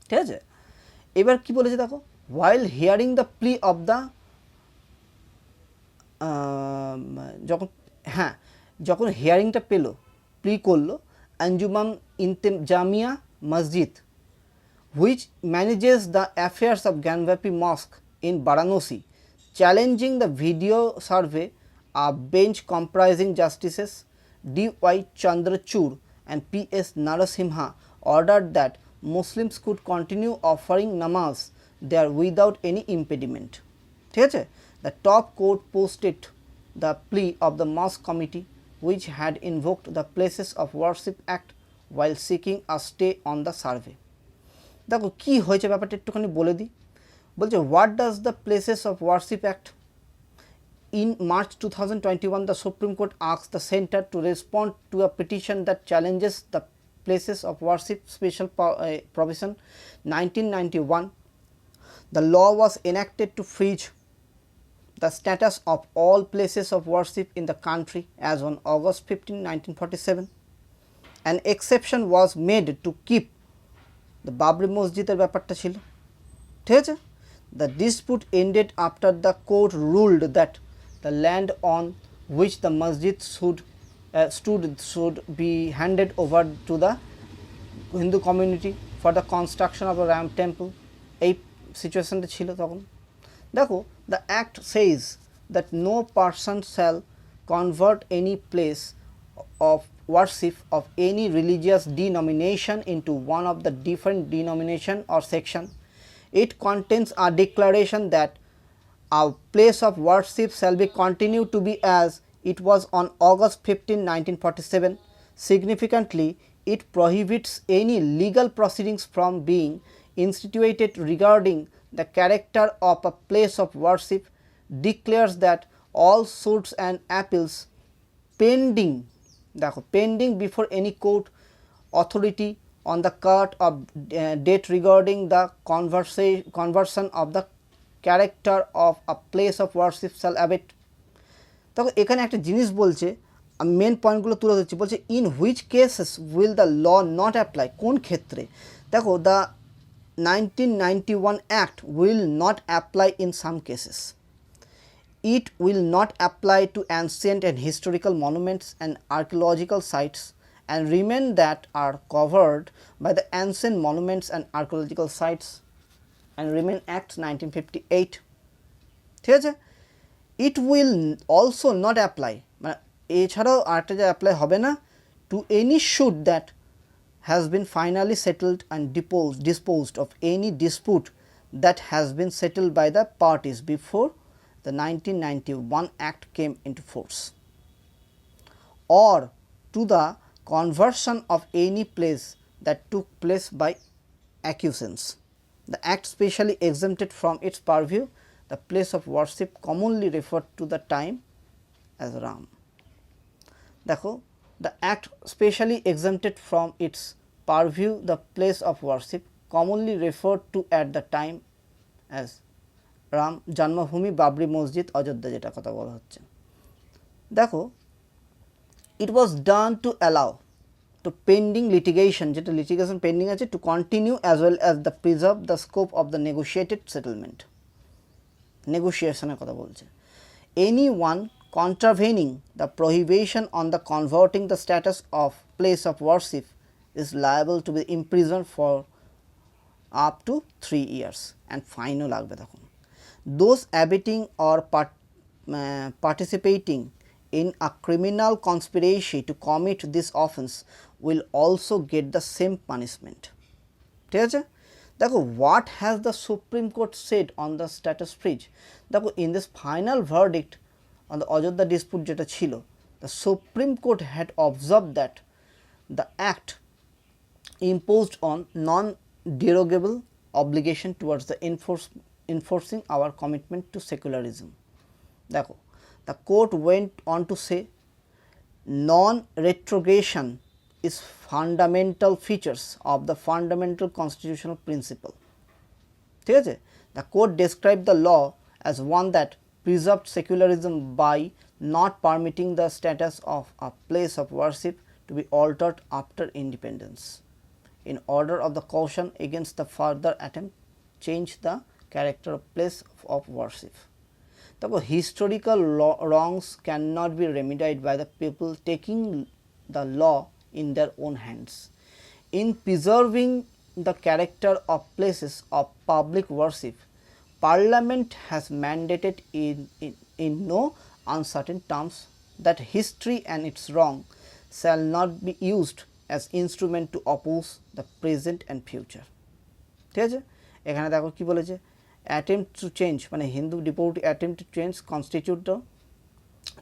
ঠিক আছে, এবার কি বলেছে দেখো, while hearing the plea of the যখন হিয়ারিংটা পেলো, প্লি করলো আঞ্জুমান ইন্তেজামিয়া মসজিদ which manages the affairs of Gyanvapi Mosque in Varanasi, challenging the video survey, a bench comprising Justices D.Y. Chandrachud and P.S. Narasimha ordered that Muslims could continue offering namaz there without any impediment. ঠিক আছে, the top court posted the plea of the mosque committee which had invoked the Places of Worship Act while seeking a stay on the survey. দেখো কি হয়েছে ব্যাপারটা একটুখানি বলে দিই। বলছে what does the Places of Worship Act? In March 2021, the Supreme Court asked the Centre to respond to a petition that challenges the Places of Worship Special Provision 1991. The law was enacted to freeze the status of all places of worship in the country as on August 15, 1947. An exception was made to keep the Babri মসজিদের ব্যাপারটা ছিল। ঠিক আছে, the dispute ended after the court ruled that the land on which the masjid should be handed over to the Hindu community for the construction of a Ram temple. এই সিচুয়েশনটা ছিল তখন। দেখো, the act says that no person shall convert any place of worship of any religious denomination into one of the different denomination or section. It contains a declaration that a place of worship shall be continued to be as it was on August 15, 1947. Significantly, it prohibits any legal proceedings from being instituted regarding the character of a place of worship, declares that all suits and appeals pending before any court authority on the court of date regarding the conversion of the character of a place of worship shall abate. তখন এখানে একটা জিনিস বলছে, main পয়েন্টগুলো তুলে ধরছি। বলছে in which cases will the law not apply, কোন ক্ষেত্রে। দেখো, the 1991 Act will not apply in some cases. It will not apply to ancient and historical monuments and archaeological sites and remain that are covered by the Ancient Monuments and Archaeological Sites and Remain Act 1958. ঠিক আছে, it will also not apply, মানে এছাড়াও আরেকটা যে apply হবে না, to any suit that has been finally settled and disposed of any dispute that has been settled by the parties before the 1991 Act came into force, or to the conversion of any place that took place by acquiescence. The Act specially exempted from its purview the place of worship commonly referred to the time as Ram. দেখো, the Act specially exempted from its purview the place of worship commonly referred to at the time as Ram জন্মভূমি, বাবরি মসজিদ, অযোধ্যা, যেটা কথা বলা হচ্ছে। দেখো, it was done to allow to pending litigation, যেটা litigation pending আছে, to continue as well as the preserve the scope of the negotiated settlement, নেগোশিয়েশনের কথা বলছে। Any one contravening the prohibition on the converting the status of place of worship is liable to be imprisoned for up to 3 years and fine ও লাগবে তখন। Those abetting or participating in a criminal conspiracy to commit this offence will also get the same punishment। ঠিক আছে, দেখো what has the Supreme Court said on the status freeze। দেখো in this final verdict on the Ajodhya dispute যেটা ছিল, the Supreme Court had observed that the act imposed on non-derogable obligation towards the enforcing our commitment to secularism। দেখো the court went on to say non-retrogression is fundamental features of the fundamental constitutional principle। ঠিক আছে, the court described the law as one that preserved secularism by not permitting the status of a place of worship to be altered after independence in order of the caution against the further attempt change the character of place of worship। তবে historical wrongs cannot be remedied by the people taking the law in their own hands। In preserving the character of places of public worship, Parliament has mandated in no uncertain terms that history and its wrong shall not be used as instrument to oppose the present and future। ঠিক আছে, এখানে দেখো কি বলেছে, attempt to change মানে Hindu ডিপোটি attempt to change constitute the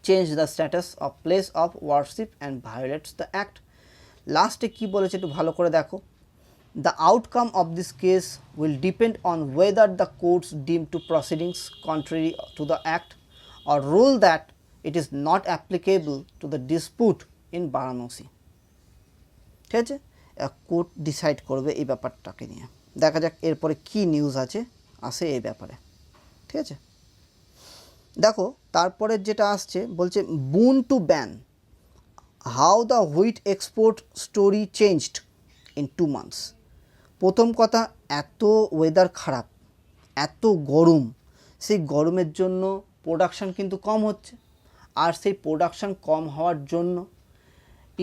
change the status of place of worship and violates the act। লাস্টে কি বলেছে একটু ভালো করে দেখো, the outcome of this case will depend on whether the courts deem to proceedings contrary to the act or rule that it is not applicable to the dispute in Varanasi। ঠিক আছে, court decide করবে এই ব্যাপারটাকে নিয়ে। দেখা যাক এরপরে কি নিউজ আসে এই ব্যাপারে। ঠিক আছে, দেখো তারপরে যেটা আসছে বলছে boon to ban how the wheat export story changed in 2 months। প্রথম কথা, এত ওয়েদার খারাপ, এত গরম, সেই গরমের জন্য প্রোডাকশান কিন্তু কম হচ্ছে, আর সেই প্রোডাকশান কম হওয়ার জন্য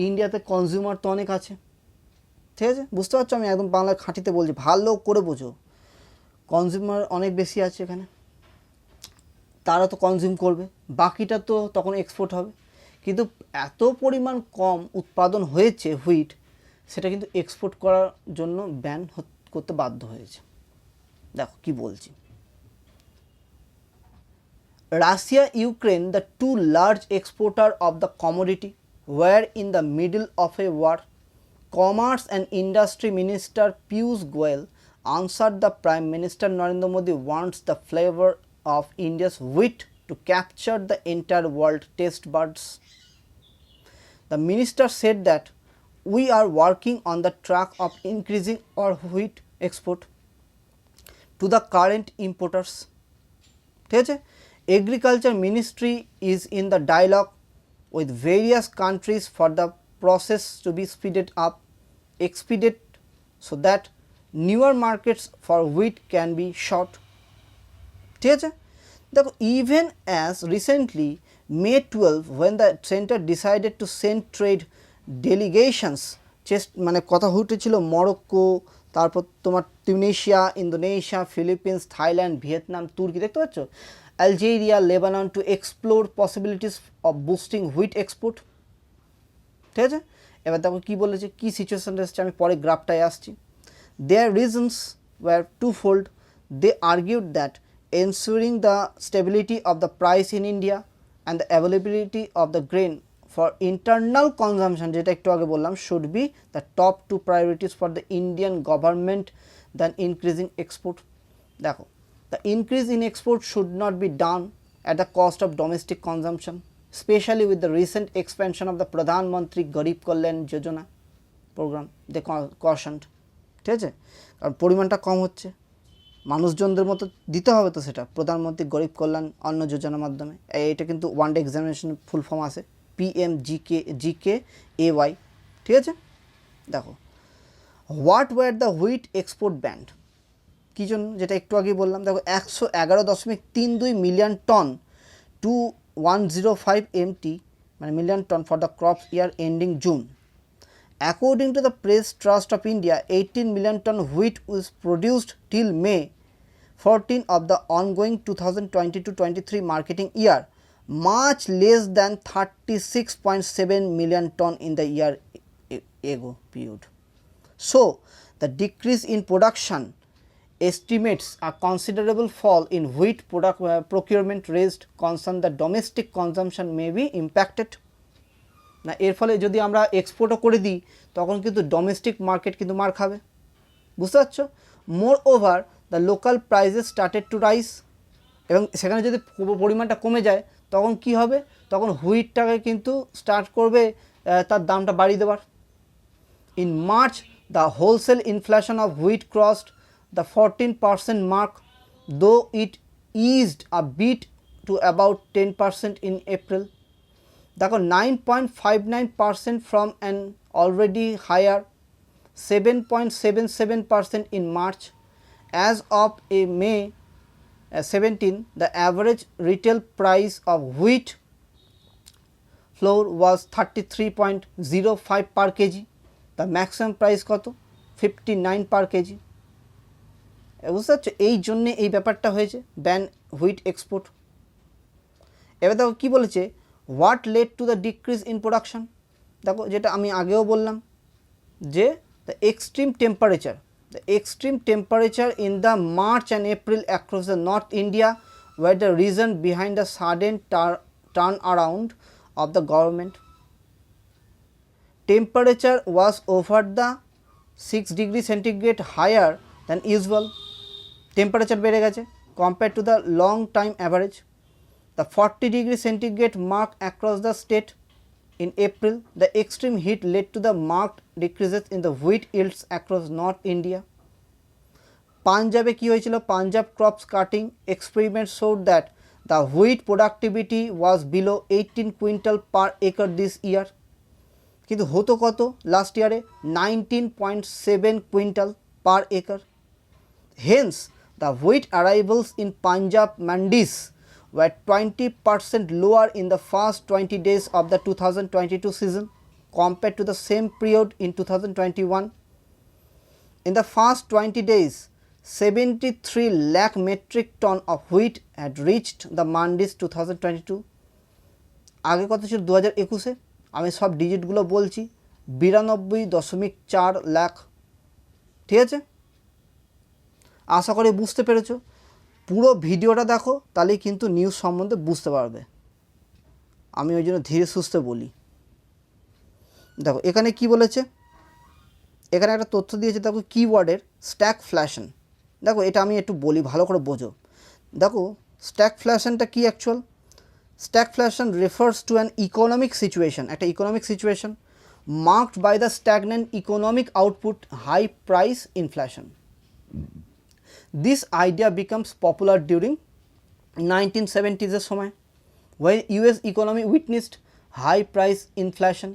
ইন্ডিয়াতে কনজিউমার তো অনেক আছে। ঠিক আছে, বুঝতে পারছো, আমি একদম বাংলার খাঁটিতে বলছি, ভালো করে বোঝো, কনজিউমার অনেক বেশি আছে এখানে, তারা তো কনজিউম করবে, বাকিটা তো তখন এক্সপোর্ট হবে। কিন্তু এত পরিমাণ কম উৎপাদন হয়েছে হুইট, সেটা কিন্তু এক্সপোর্ট করার জন্য ব্যান করতে বাধ্য হয়েছে। দেখো কি বলছি, Russia, Ukraine, the two large exporters of the commodity, were in the middle of a war। Commerce and Industry Minister Piyush Goyal answered the Prime Minister Narendra Modi wants the flavor of India's wheat to capture the entire world taste buds। The minister said that we are working on the track of increasing our wheat export to the current importers। ঠিক আছে, Agriculture Ministry is in the dialogue with various countries for the process to be expedited so that newer markets for wheat can be sought। ঠিক আছে, দেখো even as recently May 12 when the center decided to send trade delegations, মানে কথা উঠেছিল Morocco, তারপর তোমার Tunisia, Indonesia, Philippines, Thailand, Vietnam, তুর্কি, দেখতে পাচ্ছ, Algeria, Lebanon to explore possibilities of boosting wheat export। ঠিক আছে, এবার দেখো কী বলেছে, কী সিচুয়েশন এসেছে, আমি পরে গ্রাফটায় আসছি। Their reasons were twofold। They argued that ensuring the stability of the price in India and the availability of the grain for internal consumption, যেটা একটু আগে বললাম, should be the top 2 priorities for the Indian government than increasing export। দেখো, the increase in export should not be done at the cost of domestic consumption, especially with the recent expansion of the Pradhan Mantri Garib Kalyan Yojana program, they cautioned। ঠিক আছে, কারণ পরিমাণটা কম হচ্ছে, মানুষজনদের মতো দিতে হবে, তো সেটা প্রধানমন্ত্রী গরিব কল্যাণ অন্ন যোজনার মাধ্যমে। এটা কিন্তু one day examination full form আছে, PMGKAY। ঠিক আছে, দেখো what were the wheat export band, কী জন্য, যেটা একটু আগেই বললাম। দেখো 111.32 মিলিয়ন টন টু 105 MT মানে million ton for the crop year ending June According to the Press Trust of India, 18 million ton wheat was produced till May 14 of the ongoing 2022-23 marketing year, much less than 36.7 million ton in the year ago period. So, the decrease in production estimates a considerable fall in wheat product procurement raised concern that domestic consumption may be impacted. না এর ফলে যদি আমরা এক্সপোর্টও করে দিই তখন কিন্তু domestic market কিন্তু মার খাবে, বুঝতে পারছো। মোর over the local prices started to rise, এবং সেখানে যদি পরিমাণটা কমে যায় তখন কি হবে, তখন হুইটটাকে কিন্তু স্টার্ট করবে তার দামটা বাড়িয়ে দেওয়ার। In March the wholesale inflation of wheat crossed the 14% mark, though it eased a bit to about 10% in April. দেখো 9.59% from an already higher 7.77% in March. As of a May 17, the average retail price of wheat flour was 33.05 per kg. The maximum price কত 59 per kg। বুঝতে পারছো, এই জন্যে এই ব্যাপারটা হয়েছে ban wheat export. এবার দেখো কী বলেছে, what led to the decrease in production. দেখো যেটা আমি আগেও বললাম যে the extreme temperature in the March and April across the North India were the reason behind the sudden turn around of the government. Temperature was over the 6 degree centigrade higher than usual. Temperature বেড়ে গেছে compare to the long time average. The 40 degree centigrade mark across the state in April. The extreme heat led to the marked decreases in the wheat yields across North India. Punjab কি হয়েছিল, Punjab crops cutting experiment showed that the wheat productivity was below 18 quintal per acre this year. কিন্তু হতো কত last ইয়ারে 19.7 quintal per acre. Hence the wheat arrivals in Punjab mandis were 20% lower in the first 20 days of the 2022 season compared to the same period in 2021. In the first 20 days, 73 lakh metric ton of wheat had reached the mandis 2022. আগে কত ছিল 2021-এ, আমি সব ডিজিটগুলো বলছি, 92.4 লাখ। ঠিক আছে, আশা করি বুঝতে পেরেছো। পুরো ভিডিওটা দেখো তাহলেই কিন্তু নিউজ সম্বন্ধে বুঝতে পারবে, আমি ওই জন্য ধীরে সুস্থে বলি। দেখো এখানে কি বলেছে, এখানে একটা তথ্য দিয়েছে, দেখো কিওয়ার্ডের স্ট্যাগফ্লেশন। দেখো এটা আমি একটু বলি, ভালো করে বোঝো। দেখো স্ট্যাগফ্লেশনটা কি actual. Stagflation refers to an economic situation, একটা economic situation marked by the stagnant economic output, high price, inflation. This idea becomes popular during 1970s এর সময় when US economy witnessed high price inflation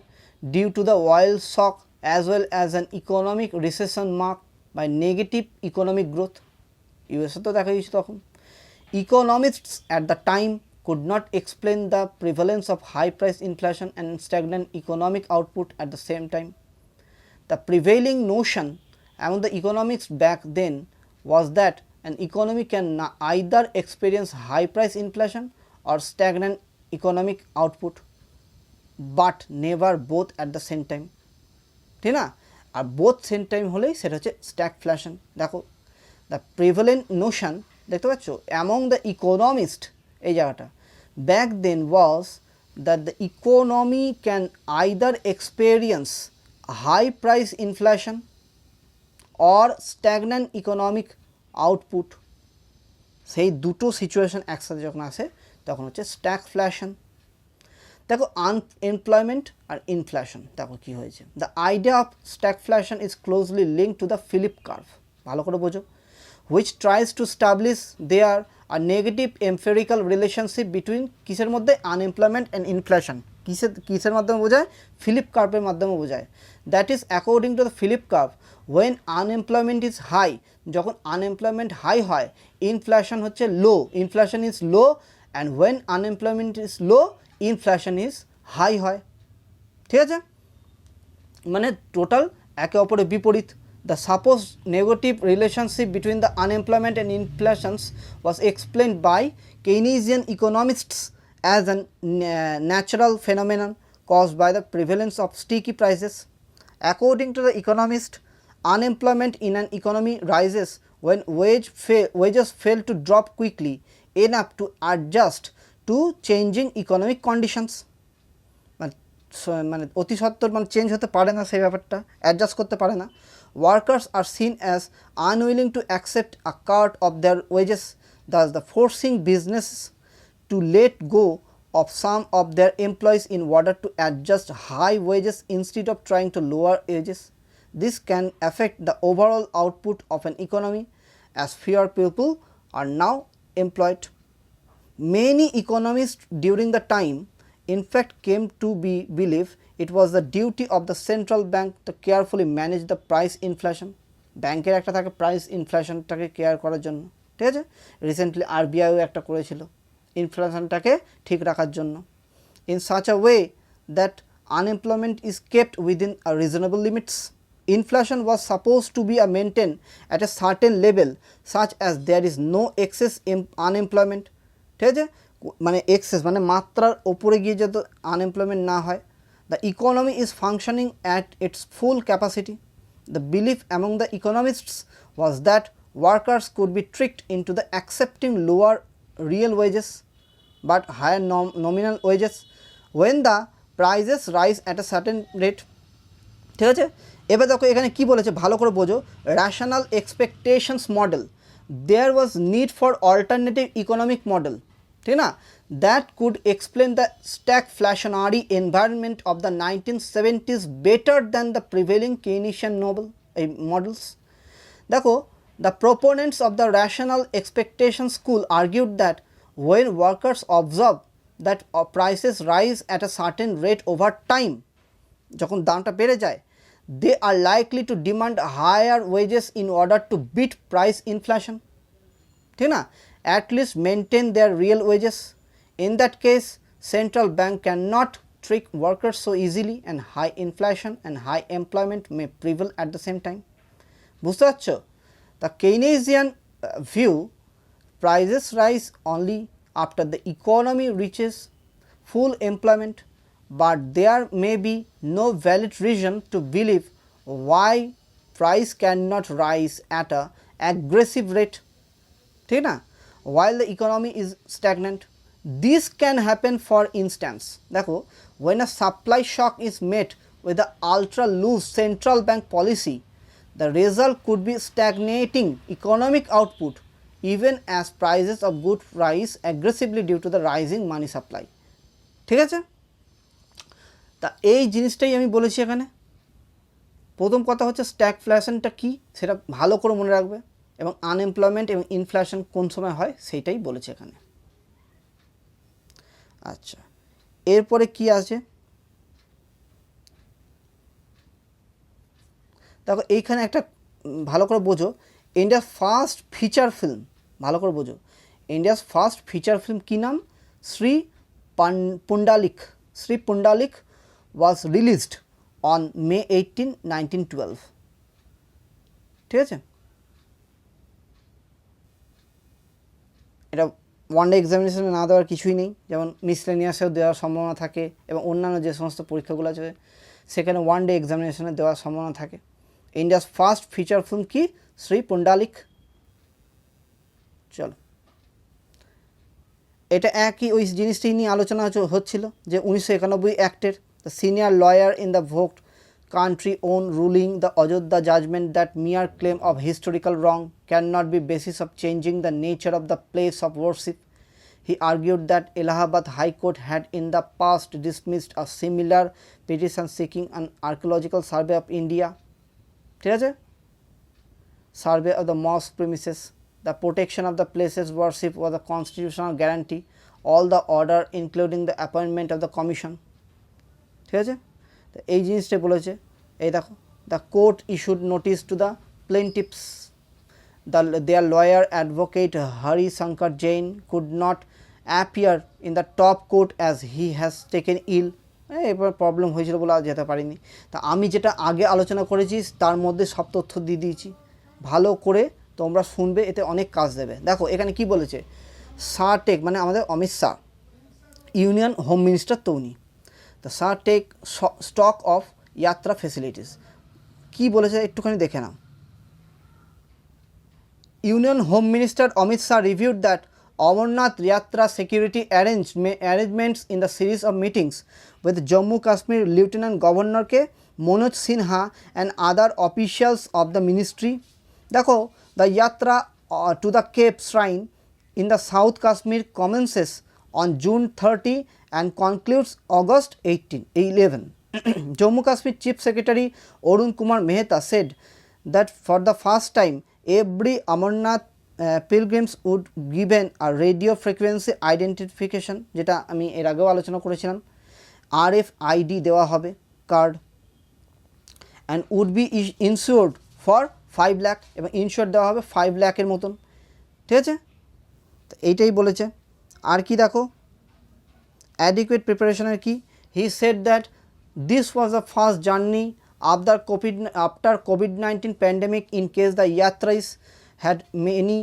due to the oil shock as well as an economic recession marked by negative economic growth. US তো দেখা গেছে তখন। Economists at the time could not explain the prevalence of high price inflation and stagnant economic output at the same time. The prevailing notion among the economists back then was that an economy can either experience high price inflation or stagnant economic output, but never both at the same time. ঠিক না, আর both same time হলেই সেটা হচ্ছে stagflation। দেখো the prevalent Notion দেখতে পাচ্ছ among the economist, এই জায়গাটা back then was that the economy can either experience high price inflation or stagnant economic output। সেই দুটো সিচুয়েশন একসাথে যখন আসে তখন হচ্ছে স্ট্যাগফ্লেশন। দেখো আনএমপ্লয়মেন্ট আর ইনফ্লেশন, দেখো কি হয়েছে। The idea of stagflation is closely linked to the Philip curve, ভালো করে বোঝো, which tries to establish there are negative empirical relationship between কিসের মধ্যে, আনএমপ্লয়মেন্ট অ্যান্ড ইনফ্লেশন। কিসের মাধ্যমে বোঝায়, ফিলিপ কার্ভের মাধ্যমে বোঝায়। That is according to the Philip curve when unemployment is high, যখন আনএমপ্লয়মেন্ট হাই হয় ইনফ্লেশন হচ্ছে low, inflation is low, and when unemployment is low inflation is high হয়। ঠিক আছে, মানে টোটাল একে অপরের বিপরীত। The supposed negative relationship between the unemployment and inflation was explained by Keynesian economists as a natural phenomenon caused by the prevalence of sticky prices. According to the economist, unemployment in an economy rises when wages fail to drop quickly enough to adjust to changing economic conditions. মানে অতি সত্বর মানে change হতে পারে না, সেই ব্যাপারটা adjust করতে পারে না। Workers are seen as unwilling to accept a cut of their wages, thus the forcing business to let go of some of their employees in order to adjust high wages instead of trying to lower wages. This can affect the overall output of an economy as fewer people are now employed. Many economists during the time in fact came to believe it was the duty of the central bank to carefully manage the price inflation. ব্যাংকের একটা থাকে price ইনফ্লেশনটাকে care করার জন্য, ঠিক আছে। Recently আরবিআইও একটা করেছিল ইনফ্লেশনটাকে ঠিক রাখার জন্য। in such a way that unemployment is kept within a reasonable limits. Inflation was supposed to be maintained at a certain level such as there is no excess unemployment, ঠিক আছে। মানে এক্সেস মানে মাত্রার ওপরে গিয়ে যাতে আনএমপ্লয়মেন্ট না হয়। The economy is functioning at its full capacity. The belief among the economists was that workers could be tricked into the accepting lower real wages but higher nominal wages when the prices rise at a certain rate, ঠিক আছে। এবার দেখো এখানে কী বলেছে ভালো করে বোঝো। Rational expectations model, there was need for alternative economic model, ঠিক না, that could explain the stagflationary environment of the 1970s better than the prevailing Keynesian models. দেখো, the proponents of the rational expectation school argued that when workers observe that prices rise at a certain rate over time, যখন দামটা বেড়ে যায়, they are likely to demand higher wages in order to beat price inflation, ঠিক না, at least maintain their real wages. In that case, central bank cannot trick workers so easily and high inflation and high employment may prevail at the same time. বুঝতে পারছো? The Keynesian view, prices rise only after the economy reaches full employment, but there may be no valid reason to believe why price cannot rise at a aggressive rate, ঠিক না, while the economy is stagnant. This can happen for instance, দেখো, when a supply shock is met with the ultra loose central bank policy, the result could be stagnating economic output even as prices of goods rise aggressively due to the rising money supply, ঠিক আছে। তা এই জিনিসটাই আমি বলেছি এখানে। প্রথম কথা হচ্ছে স্ট্যাগফ্ল্যাশনটা কী সেটা ভালো করে মনে রাখবে, এবং আনএমপ্লয়মেন্ট এবং ইনফ্লেশন কোন সময় হয় সেইটাই বলেছে এখানে। আচ্ছা, এরপরে কি আছে দেখো, এইখানে একটা ভালো করে বোঝো, ইন্ডিয়ার ফার্স্ট ফিচার ফিল্ম, ভালো করে বোঝো, ইন্ডিয়াস ফার্স্ট ফিচার ফিল্ম কী নাম, Shri Pundalik was released on May 18, 1912, ঠিক আছে। এটা ওয়ান ডে এক্সামিনেশনে না দেওয়ার কিছুই নেই, যেমন মিসলেনিয়াসেও দেওয়ার সম্ভাবনা থাকে এবং অন্যান্য যে সমস্ত পরীক্ষাগুলো আছে সেখানে ওয়ান ডে এক্সামিনেশনে দেওয়ার সম্ভাবনা থাকে। ইন্ডিয়াস ফার্স্ট ফিচার ফিল্ম কি, শ্রী পুন্ডালিক। চলো, এটা একই ওই জিনিসটি নিয়ে আলোচনা হচ্ছিল যে 1991 অ্যাক্টের, the senior lawyer in the vote country own ruling the Ajodhya judgment that mere claim of historical wrong cannot be basis of changing the nature of the place of worship. He argued that Allahabad High Court had in the past dismissed a similar petition seeking an archaeological survey of India, ঠিক আছে, survey of the mosque premises. The protection of the places worship was a constitutional guarantee, all the order including the appointment of the commission, ঠিক আছে। এই জিনিসটা বলেছে, এই দেখো, the court issued notice to the plaintiffs, their lawyer advocate Hari Shankar Jain could not appear in the top court as he has taken ill, এবার problem হয়েছিল বলে আর যেতে পারিনি। তা আমি যেটা আগে আলোচনা করেছি তার মধ্যে সব তথ্য দিয়ে দিয়েছি, ভালো করে তোমরা শুনবে, এতে অনেক কাজ দেবে। দেখো এখানে কি বলেছে, শাহ টেক মানে আমাদের Amit Shah, union home minister তো উনি, তা শাহ টেক স্টক অফ যাত্রা ফেসিলিটিস, কি বলেছে একটুখানি দেখে নাও। Union Home Minister Amit Shah reviewed that Amarnath Yatra security arrangements in the series of meetings with Jammu Kashmir Lieutenant Governor K. Manoj Sinha and other officials of the ministry. देखो, the yatra to the Cape Shrine in the South Kashmir commences on June 30 and concludes August 11. Jammu Kashmir Chief Secretary Arun Kumar Mehta said that for the first time every Amarnath pilgrims would given a radio frequency identification, যেটা আমি এর আগেও আলোচনা করেছিলাম, RFID দেওয়া হবে card, and would be insured for 5 lakh, এবং ensure দেওয়া হবে 5 লাখের মতন, ঠিক আছে। তো এইটাই বলেছে। আর কি দেখো অ্যাডিকুয়েট প্রিপারেশনের কি, he said that this was the first journey after COVID-19 pandemic in case the yatris had many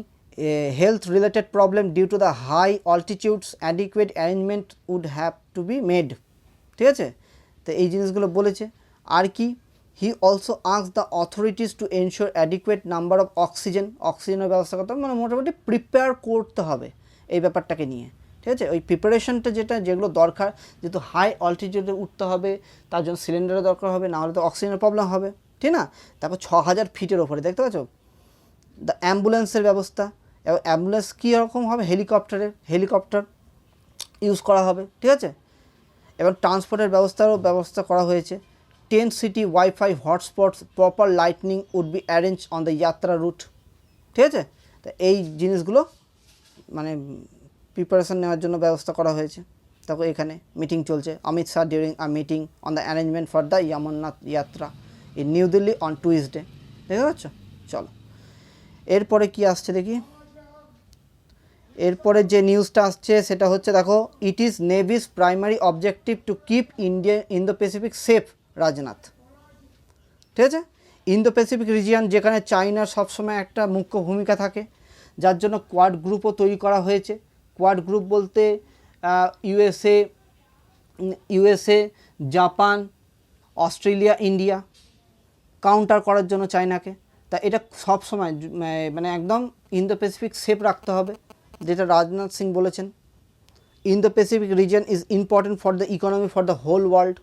health related problem due to the high altitudes, adequate arrangement would have to be made, ঠিক আছে। তো এই জিনিসগুলো বলেছে। আর কি, he also asked the authorities to ensure adequate number of অক্সিজেনের ব্যবস্থা করতে হবে, মানে মোটামুটি প্রিপেয়ার করতে হবে এই ব্যাপারটাকে নিয়ে, ঠিক আছে। ওই প্রিপারেশনটা যেগুলো দরকার, যেহেতু হাই অল্টিটিউডে উঠতে হবে তার জন্য সিলিন্ডারের দরকার হবে, না হলে তো অক্সিজেনের প্রবলেম হবে, ঠিক না। তারপর 6000 ফিটের ওপরে, দেখতে পাচ্ছ। দ্য অ্যাম্বুলেন্সের ব্যবস্থা, এবং অ্যাম্বুলেন্স কী রকম হবে, হেলিকপ্টার ইউজ করা হবে, ঠিক আছে। এবং ট্রান্সপোর্টের ব্যবস্থা করা হয়েছে। 10 city wifi hotspots, proper lightning would be arrange on the yatra route, ঠিক আছে। তো এই জিনিসগুলো মানে প্রিপারেশন নেওয়ার জন্য ব্যবস্থা করা হয়েছে। তারপর এখানে মিটিং চলছে, Amit Shah during a meeting on the arrangement for the Amarnath Yatra in New Delhi on Tuesday, দেখতে পাচ্ছ। চলো এরপরে কি আসছে দেখি। এরপরে যে নিউজটা আসছে সেটা হচ্ছে, দেখো, it is Nevis primary objective to keep Indo Pacific safe, Rajnath, ঠিক আছে। ইন্দো প্যাসিফিক রিজিয়ন যেখানে চায়নার সবসময় একটা মুখ্য ভূমিকা থাকে, যার জন্য কোয়াড গ্রুপও তৈরি করা হয়েছে। কোয়াড গ্রুপ বলতে USA, Japan, Australia, India counter করার জন্য চায়নাকে। তা এটা সব সময় মানে একদম ইন্দো প্যাসিফিক সেফ রাখতে হবে, যেটা রাজনাথ সিং বলেছেন। Indo Pacific region is important for the economy for the whole world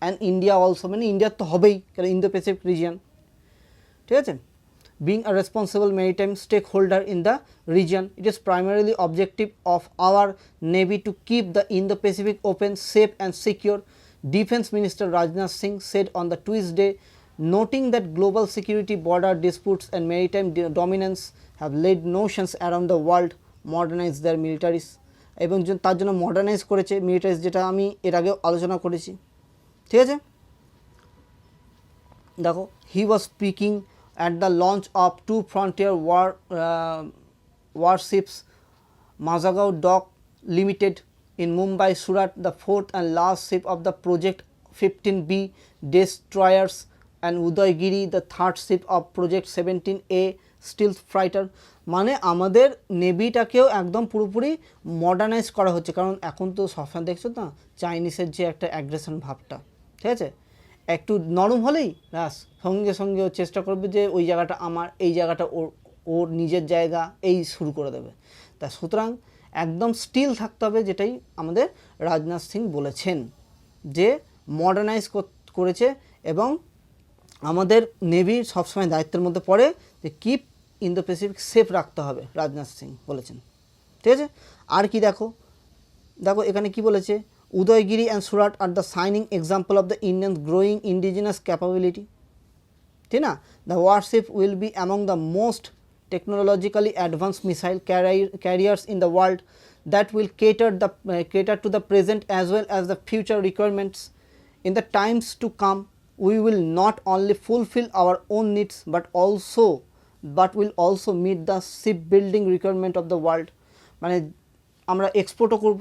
and India also, মানে ইন্ডিয়ার তো হবেই, কারণ ইন্দো প্যাসিফিক রিজিয়ন, ঠিক আছে। Being a responsible maritime stakeholder in the region, it is primarily objective of our Navy to keep the Indo-Pacific open, safe and secure, Defence Minister Rajnath Singh said on the Tuesday, noting that global security, border disputes and maritime dominance have led nations around the world modernize their militaries, এবং তার জন্য modernise করেছে মিলিটারিজ, যেটা আমি এর আগেও আলোচনা করেছি, ঠিক আছে। দেখো, he was speaking at the launch of 2 frontier warships, Mazagaon Dock Limited in Mumbai, Surat, the fourth and last ship of the Project 15B destroyers, and Udaygiri, the third ship of Project 17A stealth fighter. মানে আমাদের নেভিটাকেও একদম পুরোপুরি modernise করা হচ্ছে, কারণ এখন তো সবসময় দেখছো না চাইনিজের যে একটা অ্যাগ্রেশন ভাবটা, ঠিক আছে। একটু নরম হলেই ব্যাস সঙ্গে সঙ্গে ও চেষ্টা করবে যে ওই জায়গাটা আমার, এই জায়গাটা ওর নিজের জায়গা, এই শুরু করে দেবে। তা সুতরাং একদম স্টিল থাকতে হবে, যেটাই আমাদের রাজনাথ সিং বলেছেন যে মডার্নাইজ করেছে, এবং আমাদের নেভি সবসময় দায়িত্বের মধ্যে পড়ে যে কিপ ইন্দো প্যাসিফিক সেফ রাখতে হবে, রাজনাথ সিং বলেছেন, ঠিক আছে। আর কি দেখো এখানে কি বলেছে, Udaygiri and Surat are the shining example of the Indians' growing indigenous capability. The warship will be among the most technologically advanced missile carriers in the world that will cater to the present as well as the future requirements. In the times to come, we will not only fulfill our own needs but will also meet the shipbuilding requirement of the world. মানে আমরা এক্সপোর্টও করব।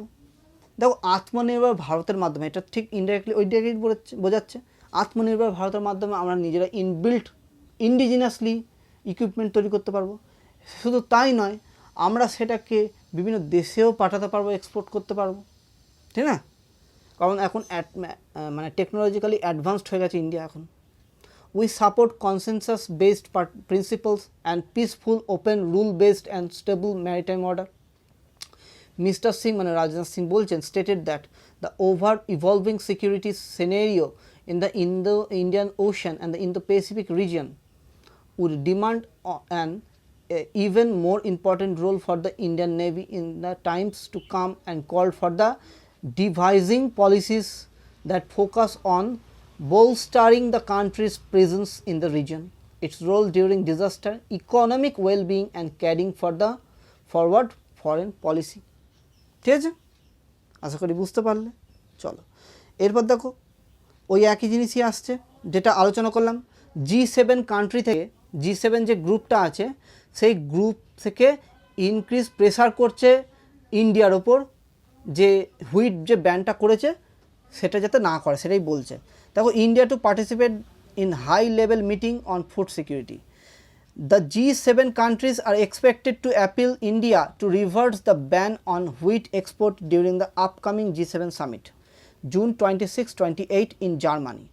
দেখো আত্মনির্ভর ভারতের মাধ্যমে, এটা ঠিক indirectly ওইটাকেই বোঝাচ্ছে। আত্মনির্ভর ভারতের মাধ্যমে আমরা নিজেরা ইনবিল্ট ইন্ডিজিনাসলি ইকুইপমেন্ট তৈরি করতে পারবো। শুধু তাই নয়, আমরা সেটাকে বিভিন্ন দেশেও পাঠাতে পারবো, এক্সপোর্ট করতে পারবো, ঠিক না? কারণ এখন মানে টেকনোলজিক্যালি অ্যাডভান্সড হয়ে গেছে ইন্ডিয়া এখন। We support consensus based principles and peaceful open rule based and stable maritime order. Mister Singh মানে রাজনাথ সিং বলছেন, stated that the over evolving security scenario in the Indo-Indian Ocean and the Indo-Pacific region would demand an even more important role for the Indian Navy in the times to come, and called for the devising policies that focus on bolstering the country's presence in the region, its role during disaster, economic well-being, and carrying for the forward foreign policy. ঠিক আছে, আশা করি বুঝতে পারলে। চলো এরপর দেখো ওই একই জিনিসই আসছে যেটা আলোচনা করলাম। G7 কান্ট্রি থেকে, G7 যে গ্রুপটা আছে সেই গ্রুপ থেকে ইনক্রিজ প্রেসার করছে ইন্ডিয়ার ওপর, যে হুইট যে ব্যানটা করেছে সেটা যাতে না করে সেটাই বলছে। দেখো, India to participate in high level meeting on food security. The G7 countries are expected to appeal India to reverse the ban on wheat export during the upcoming G7 summit, June 26-28 in Germany,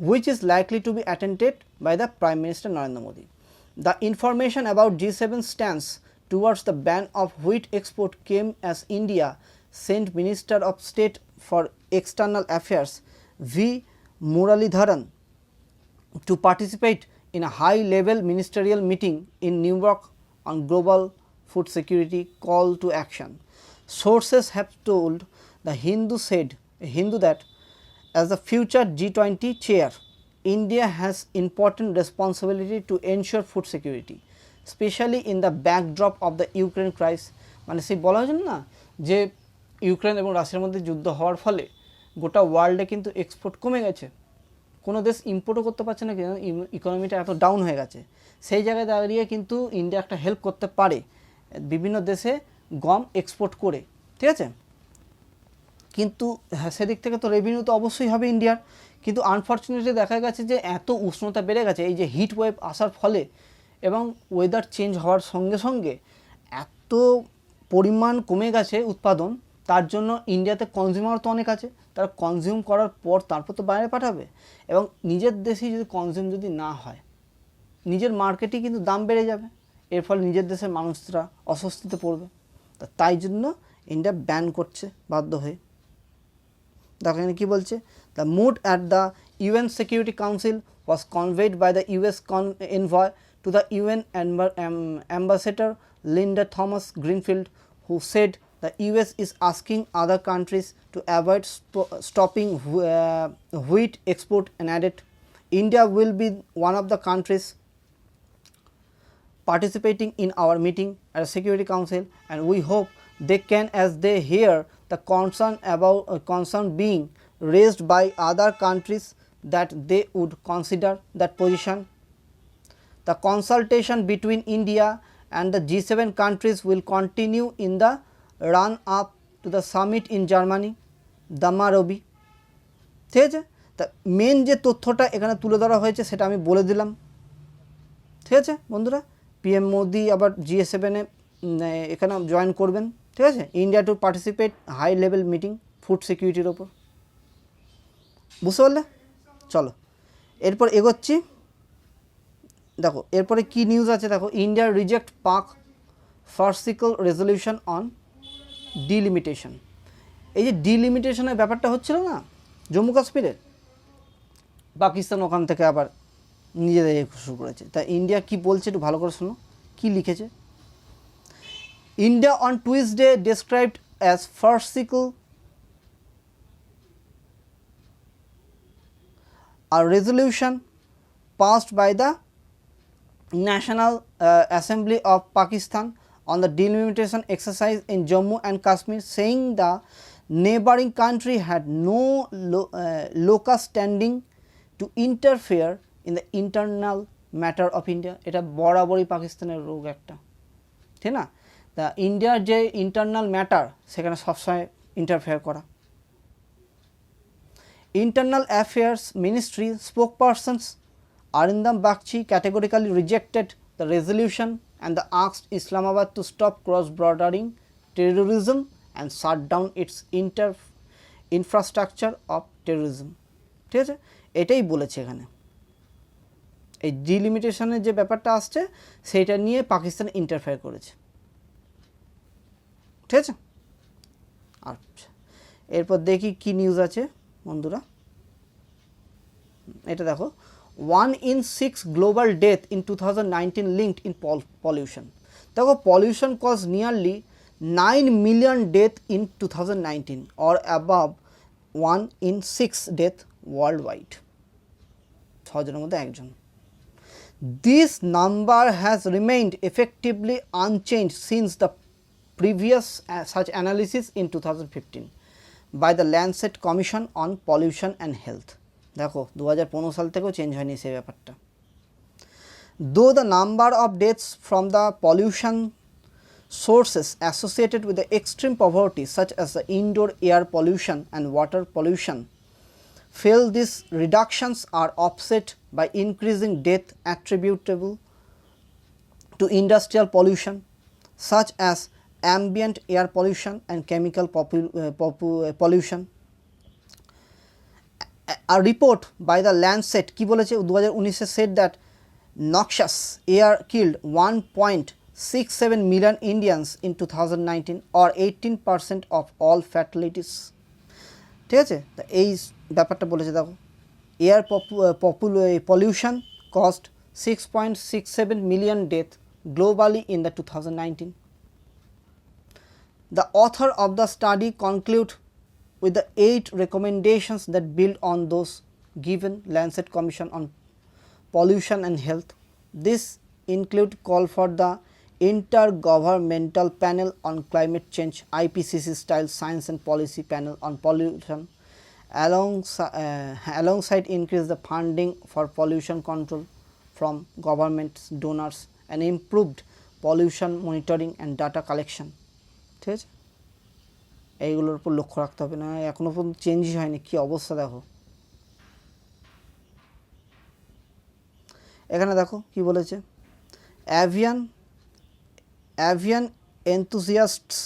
which is likely to be attended by the Prime Minister Narendra Modi. The information about G7's stance towards the ban of wheat export came as India sent Minister of State for External Affairs V. Muralidharan to participate in a high-level ministerial meeting in New York on global food security call to action. Sources have told the Hindu that as the future G20 chair, India has important responsibility to ensure food security, especially in the backdrop of the Ukraine crisis. মানে সেই বলা হয়েছে না যে Ukraine এবং রাশিয়ার মধ্যে যুদ্ধ হওয়ার ফলে গোটা ওয়ার্ল্ডে কিন্তু এক্সপোর্ট কমে গেছে, কোনো দেশ ইম্পোর্টও করতে পারছে না, কিন্তু ইকোনমিটা এত ডাউন হয়ে গেছে। সেই জায়গায় দাঁড়িয়ে কিন্তু ইন্ডিয়া একটা হেল্প করতে পারে বিভিন্ন দেশে গম এক্সপোর্ট করে, ঠিক আছে? কিন্তু হ্যাঁ, সেদিক থেকে তো রেভিনিউ তো অবশ্যই হবে ইন্ডিয়ার, কিন্তু আনফর্চুনেটলি দেখা গেছে যে এত উষ্ণতা বেড়ে গেছে, এই যে হিট ওয়েভ আসার ফলে এবং ওয়েদার চেঞ্জ হওয়ার সঙ্গে সঙ্গে এত পরিমাণ কমে গেছে উৎপাদন, তার জন্য ইন্ডিয়াতে কনজিউমার তো অনেক আছে, তারা কনজিউম করার পর তারপর তো বাইরে পাঠাবে, এবং নিজের দেশেই যদি কনজিউম যদি না হয়, নিজের মার্কেটেই কিন্তু দাম বেড়ে যাবে, এর ফলে নিজের দেশের মানুষরা অস্বস্তিতে পড়বে। তাই জন্য ইন্ডিয়া ব্যান করছে বাধ্য হয়ে। দেখো এখানে কী বলছে, the mood at the UN Security Council was conveyed by the US envoy to the UN ambassador Linda Thomas Greenfield, who said the US is asking other countries to avoid stopping wheat export, and added, India will be one of the countries participating in our meeting at the Security Council, and we hope they can, as they hear the concern being raised by other countries, that they would consider that position. The consultation between India and the G7 countries will continue in the run up to the summit in Germany, Damarobi. ঠিক আছে, তা main যে তথ্যটা এখানে তুলে ধরা হয়েছে সেটা আমি বলে দিলাম। ঠিক আছে বন্ধুরা, PM মোদি আবার G7-এ এখানে জয়েন করবেন, ঠিক আছে? India to participate high level meeting food সিকিউরিটির ওপর, বুঝতে পারলে? চলো এরপর এগোচ্ছি। দেখো এরপরে কি নিউজ আছে, দেখো, ইন্ডিয়া রিজেক্ট পাক ফার্সিকল রেজলিউশন অন ডিলিমিটেশন। এই যে ডিলিমিটেশনের ব্যাপারটা হচ্ছিল না জম্মু কাশ্মীরের, পাকিস্তান ওখান থেকে আবার নিজেদের শুরু করেছে। তা ইন্ডিয়া কি বলছে একটু ভালো করে শোনো, কি লিখেছে। India on Tuesday described as farcical a resolution passed by the National Assembly of Pakistan on the delimitation exercise in Jammu and Kashmir, saying the neighboring country had no locus standing to interfere in the internal matter of India. এটা বরাবরই পাকিস্তানের রোগ একটা, ঠিক না? তা ইন্ডিয়ার যে ইন্টারনাল ম্যাটার সেখানে সবসময় ইন্টারফেয়ার করা। Internal Affairs Ministry spokespersons Arindam Bakshi categorically rejected the resolution and asked Islamabad to stop cross-bordering terrorism and shut down its infrastructure of terrorism. ঠিক আছে, এটাই বলেছে এখানে। এই ডিলিমিটেশনের যে ব্যাপারটা আসছে সেইটা নিয়ে পাকিস্তান ইন্টারফেয়ার করেছে। ঠিক আছে, আচ্ছা এরপর দেখি কি নিউজ আছে বন্ধুরা। এটা দেখো, 1 in 6 global death in 2019 linked in pollution. দেখো pollution caused nearly 9 million death in 2019 or above 1 in 6 death worldwide. 6 জনের মধ্যে একজন। This number has remained effectively unchanged since the previous such analysis in 2015 by the Lancet Commission on Pollution and Health. দেখো 2015 সাল থেকেও change হয়নি সেই ব্যাপারটা। Though the number of deaths from the pollution sources associated with the extreme poverty such as the indoor air pollution and water pollution fell, these reductions are offset by increasing death attributable to industrial pollution such as ambient air pollution and chemical pollution. A report by the Lancet কি বলেছে 2019 said that noxious air killed 1.67 million Indians in 2019 or 18% of all fatalities. ঠিক আছে, তো এই ব্যাপারটা বলেছে। দেখো air pollution caused 6.67 million deaths globally in the 2019. The author of the study conclude with the 8 recommendations that build on those given Lancet Commission on Pollution and Health. This include call for the Intergovernmental Panel on Climate Change IPCC style Science and Policy Panel on Pollution alongside increase the funding for pollution control from governments, donors and improved pollution monitoring and data collection. ঠিক আছে, এইগুলোর উপর লক্ষ্য রাখতে হবে। না এখনও পর্যন্ত চেঞ্জই হয়নি, কী অবস্থা দেখো। এখানে দেখো কি বলেছে, avian enthusiasts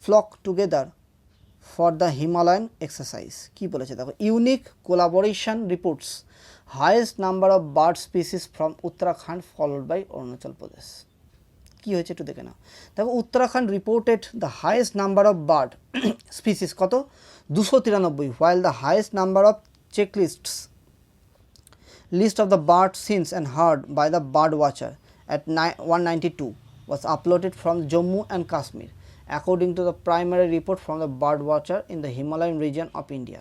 flock together for the Himalayan exercise. কি বলেছে দেখো, unique collaboration reports highest number of bird species from Uttarakhand followed by Arunachal Pradesh. কি হয়েছে একটু দেখে নাও। দেখো Uttarakhand reported the highest number of bird species কত 293, while the highest number of checklists list of the bird seen and heard by the bird watcher at 192 was uploaded from Jammu and Kashmir according to the primary report from the bird watcher in the Himalayan region of India.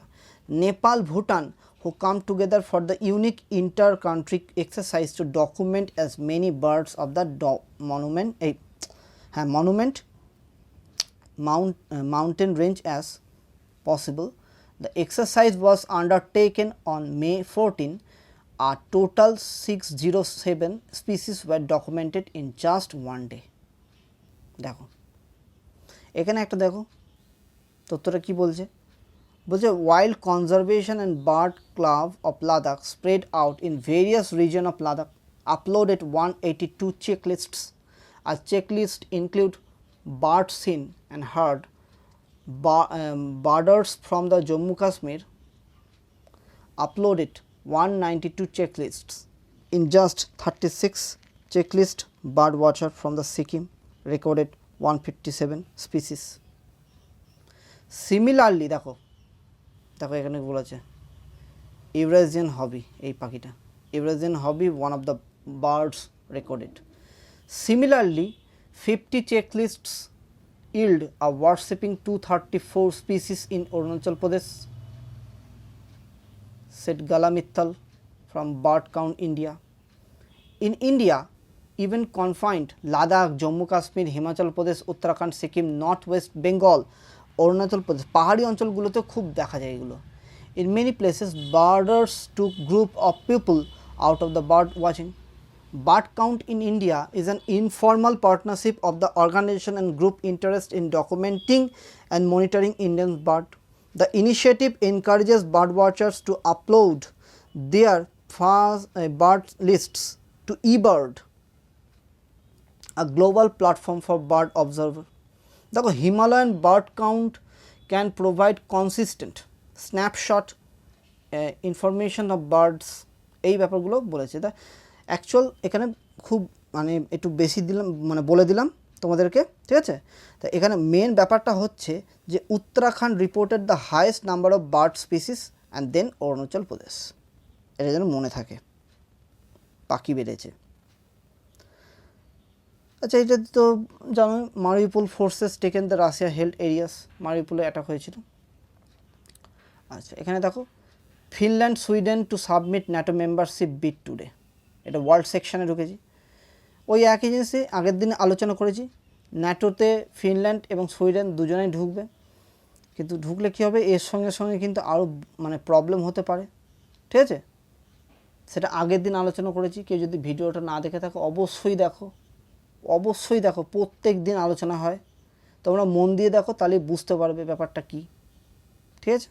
Nepal, Bhutan who come together for the unique inter-country exercise to document as many birds of the mountain range as possible. The exercise was undertaken on May 14. A total 607 species were documented in just one day. দেখো এখানে একটা দেখো তথ্যটা কি বলছে, বলছে wild conservation and bird club of Ladakh spread out in various regions of Ladakh uploaded 182 checklists. A checklist include bird seen and heard, birders from the Jammu Kashmir uploaded 192 checklists. In just 36 checklist, bird watcher from the Sikkim recorded 157 species. Similarly দেখো দেখো এখানে বলেছে Eurasian হবি, এই পাখিটা Eurasian hobby one of the birds recorded. Similarly 50 checklists yield a worshipping 234 species in Arunachal Pradesh, said Gala Mittal from Bird Count India. In India, even confined Ladakh, Jammu Kashmir, Himachal Pradesh, Uttarakhand, Sikkim, North West Bengal, Arunachal Pradesh, পাহাড়ি অঞ্চলগুলোতে খুব দেখা যায় এগুলো। In many places, birders took group of people out of the bird watching. Bird count in India is an informal partnership of the organization and group interest in documenting and monitoring Indian bird. The initiative encourages bird watchers to upload their bird lists to eBird, a global platform for bird observer. The Himalayan bird count can provide consistent snapshot information of birds এই ব্যাপারগুলো বলেছে। তা actual এখানে খুব মানে একটু বেশি দিলাম, মানে বলে দিলাম তোমাদেরকে, ঠিক আছে। তো এখানে মেন ব্যাপারটা হচ্ছে যে Uttarakhand reported the highest number of bird species and then Arunachal Pradesh, এটা যেন মনে থাকে, পাখি বেড়েছে। আচ্ছা, এটা তো জানো, Mariupol forces taken the Russia held areas, মারিউপোলে অ্যাটাক হয়েছিল। আচ্ছা, এখানে দেখো Finland Sweden to submit NATO membership bid today, এটা ওয়ার্ল্ড সেকশানে ঢুকেছি। ওই একই জিনিসই আগের দিন আলোচনা করেছি, ন্যাটোতে ফিনল্যান্ড এবং সুইডেন দুজনেই ঢুকবে, কিন্তু ঢুকলে কী হবে, এর সঙ্গে সঙ্গে কিন্তু আরও মানে প্রবলেম হতে পারে, ঠিক আছে। সেটা আগের দিন আলোচনা করেছি, কেউ যদি ভিডিওটা না দেখে থাকো অবশ্যই দেখো, অবশ্যই দেখো, প্রত্যেক দিন আলোচনা হয়, তোমরা মন দিয়ে দেখো, তাহলে বুঝতে পারবে ব্যাপারটা কী, ঠিক আছে।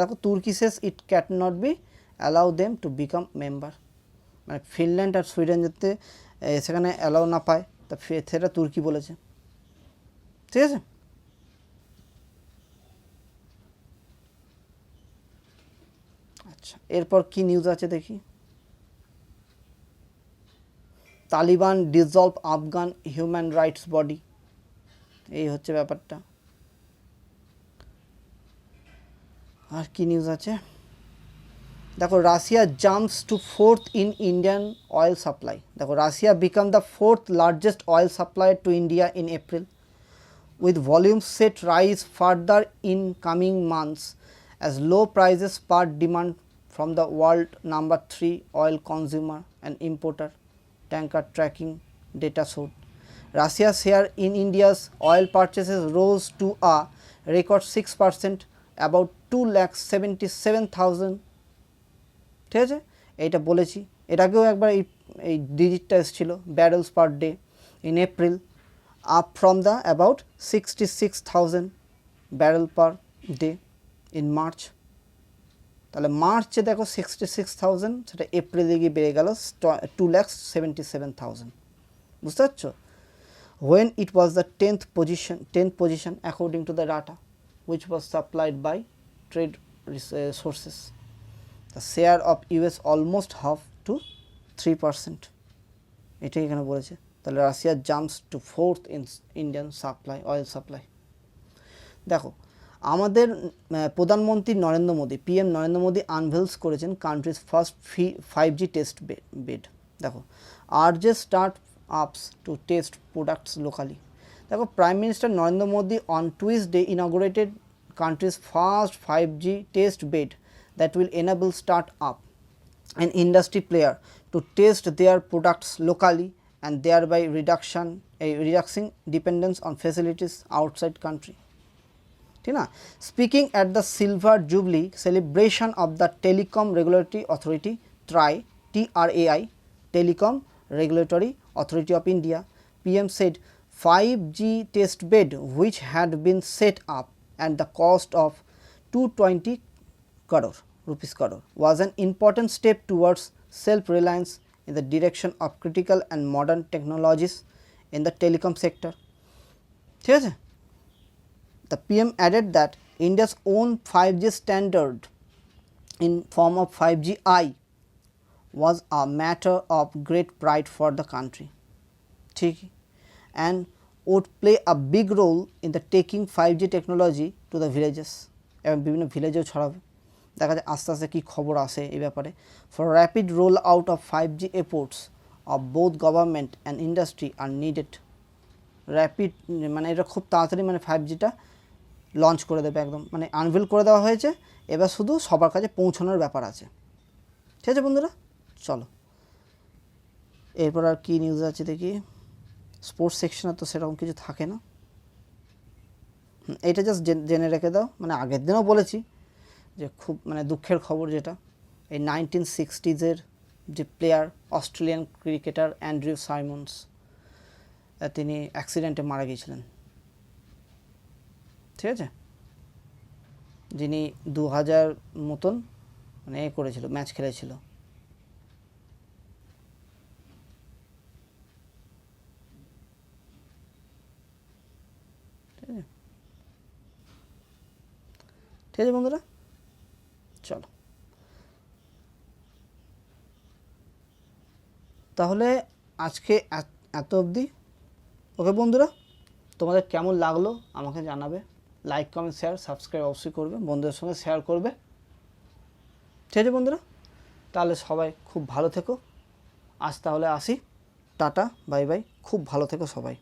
দেখো তুর্কি says it can not be allow them to become member, মানে ফিনল্যান্ড আর সুইডেন যাতে সেখানে অ্যালাউ না পায়, তা সেটা তুর্কি বলেছে, ঠিক আছে। আচ্ছা, এরপর কি নিউজ আছে দেখি। Taliban dissolve Afghan human rights body, এই হচ্ছে ব্যাপারটা। আর কি নিউজ আছে দেখো, Russia jumps to fourth in Indian oil supply. দেখো Russia become the fourth largest oil supplier to India in April, with volumes set rise further in coming months as low prices spurred demand from the world number 3 oil consumer and importer, tanker tracking data showed. Russia's share in India's oil purchases rose to a record 6%, about 2,77,000, ঠিক আছে। এইটা বলেছি, এর আগেও একবার এই ডিজিটটা এসেছিল, ব্যারেলস per day in April, up from the about 66,000 barrel per day in March. তাহলে মার্চে দেখো 66,000, সেটা এপ্রিলে গিয়ে বেড়ে গেল 2,77,000, বুঝতে পারছো। when it was the 10th position according to the data which was supplied by trade sources. The share of US almost half to 3%, এটাই এখানে বলেছে। তাহলে Russia jumps to fourth in Indian supply, oil supply. দেখো আমাদের প্রধানমন্ত্রী Narendra Modi, PM Narendra Modi unveils করেছেন country's first 5G test bed. দেখো urge start ups to test products locally. দেখো prime minister Narendra Modi on Tuesday inaugurated country's first 5G test bed that will enable start up and industry player to test their products locally and thereby reducing dependence on facilities outside country, ঠিক না। Speaking at the Silver Jubilee celebration of the Telecom Regulatory Authority TRAI, Telecom Regulatory Authority of India, PM said 5G test bed which had been set up at the cost of 220 rupees crore was an important step towards self-reliance in the direction of critical and modern technologies in the telecom sector, ঠিক আছে। The PM added that India's own 5G standard in form of 5G-I was a matter of great pride for the country, ঠিক, and would play a big role in the taking 5G technology to the villages, এবং বিভিন্ন ভিলেজেও ছড়াবে। দেখা যায় আস্তে আস্তে কী খবর আসে এই ব্যাপারে। For rapid roll out of 5G efforts of both government and industry are needed. Rapid মানে এটা খুব তাড়াতাড়ি মানে 5Gটা লঞ্চ করে দেবে, একদম মানে আনভিল করে দেওয়া হয়েছে, এবার শুধু সবার কাছে পৌঁছানোর ব্যাপার আছে, ঠিক আছে বন্ধুরা। চলো এরপর আর কি নিউজ আছে দেখি। স্পোর্টস সেকশনে তো সেরকম কিছু থাকে না, এটা জাস্ট জেনে রেখে দাও, মানে আগের দিনও বলেছি যে খুব মানে দুঃখের খবর যেটা এই 1960s যে player Australian cricketer Andrew Simons, তিনি অ্যাক্সিডেন্টে মারা গিয়েছিলেন, ঠিক আছে, যিনি 2000 মতন মানে করেছিল, ম্যাচ খেলেছিল। ঠিক আছে বন্ধুরা, চলো তাহলে আজকে এত অবধি। ওকে বন্ধুরা, তোমাদের কেমন লাগলো আমাকে জানাবে, লাইক কমেন্ট শেয়ার সাবস্ক্রাইব অবশ্যই করবে, বন্ধুদের সঙ্গে শেয়ার করবে, ঠিক আছে বন্ধুরা। তাহলে সবাই খুব ভালো থেকো, আজ তাহলে আসি, টাটা বাই বাই, খুব ভালো থেকো সবাই।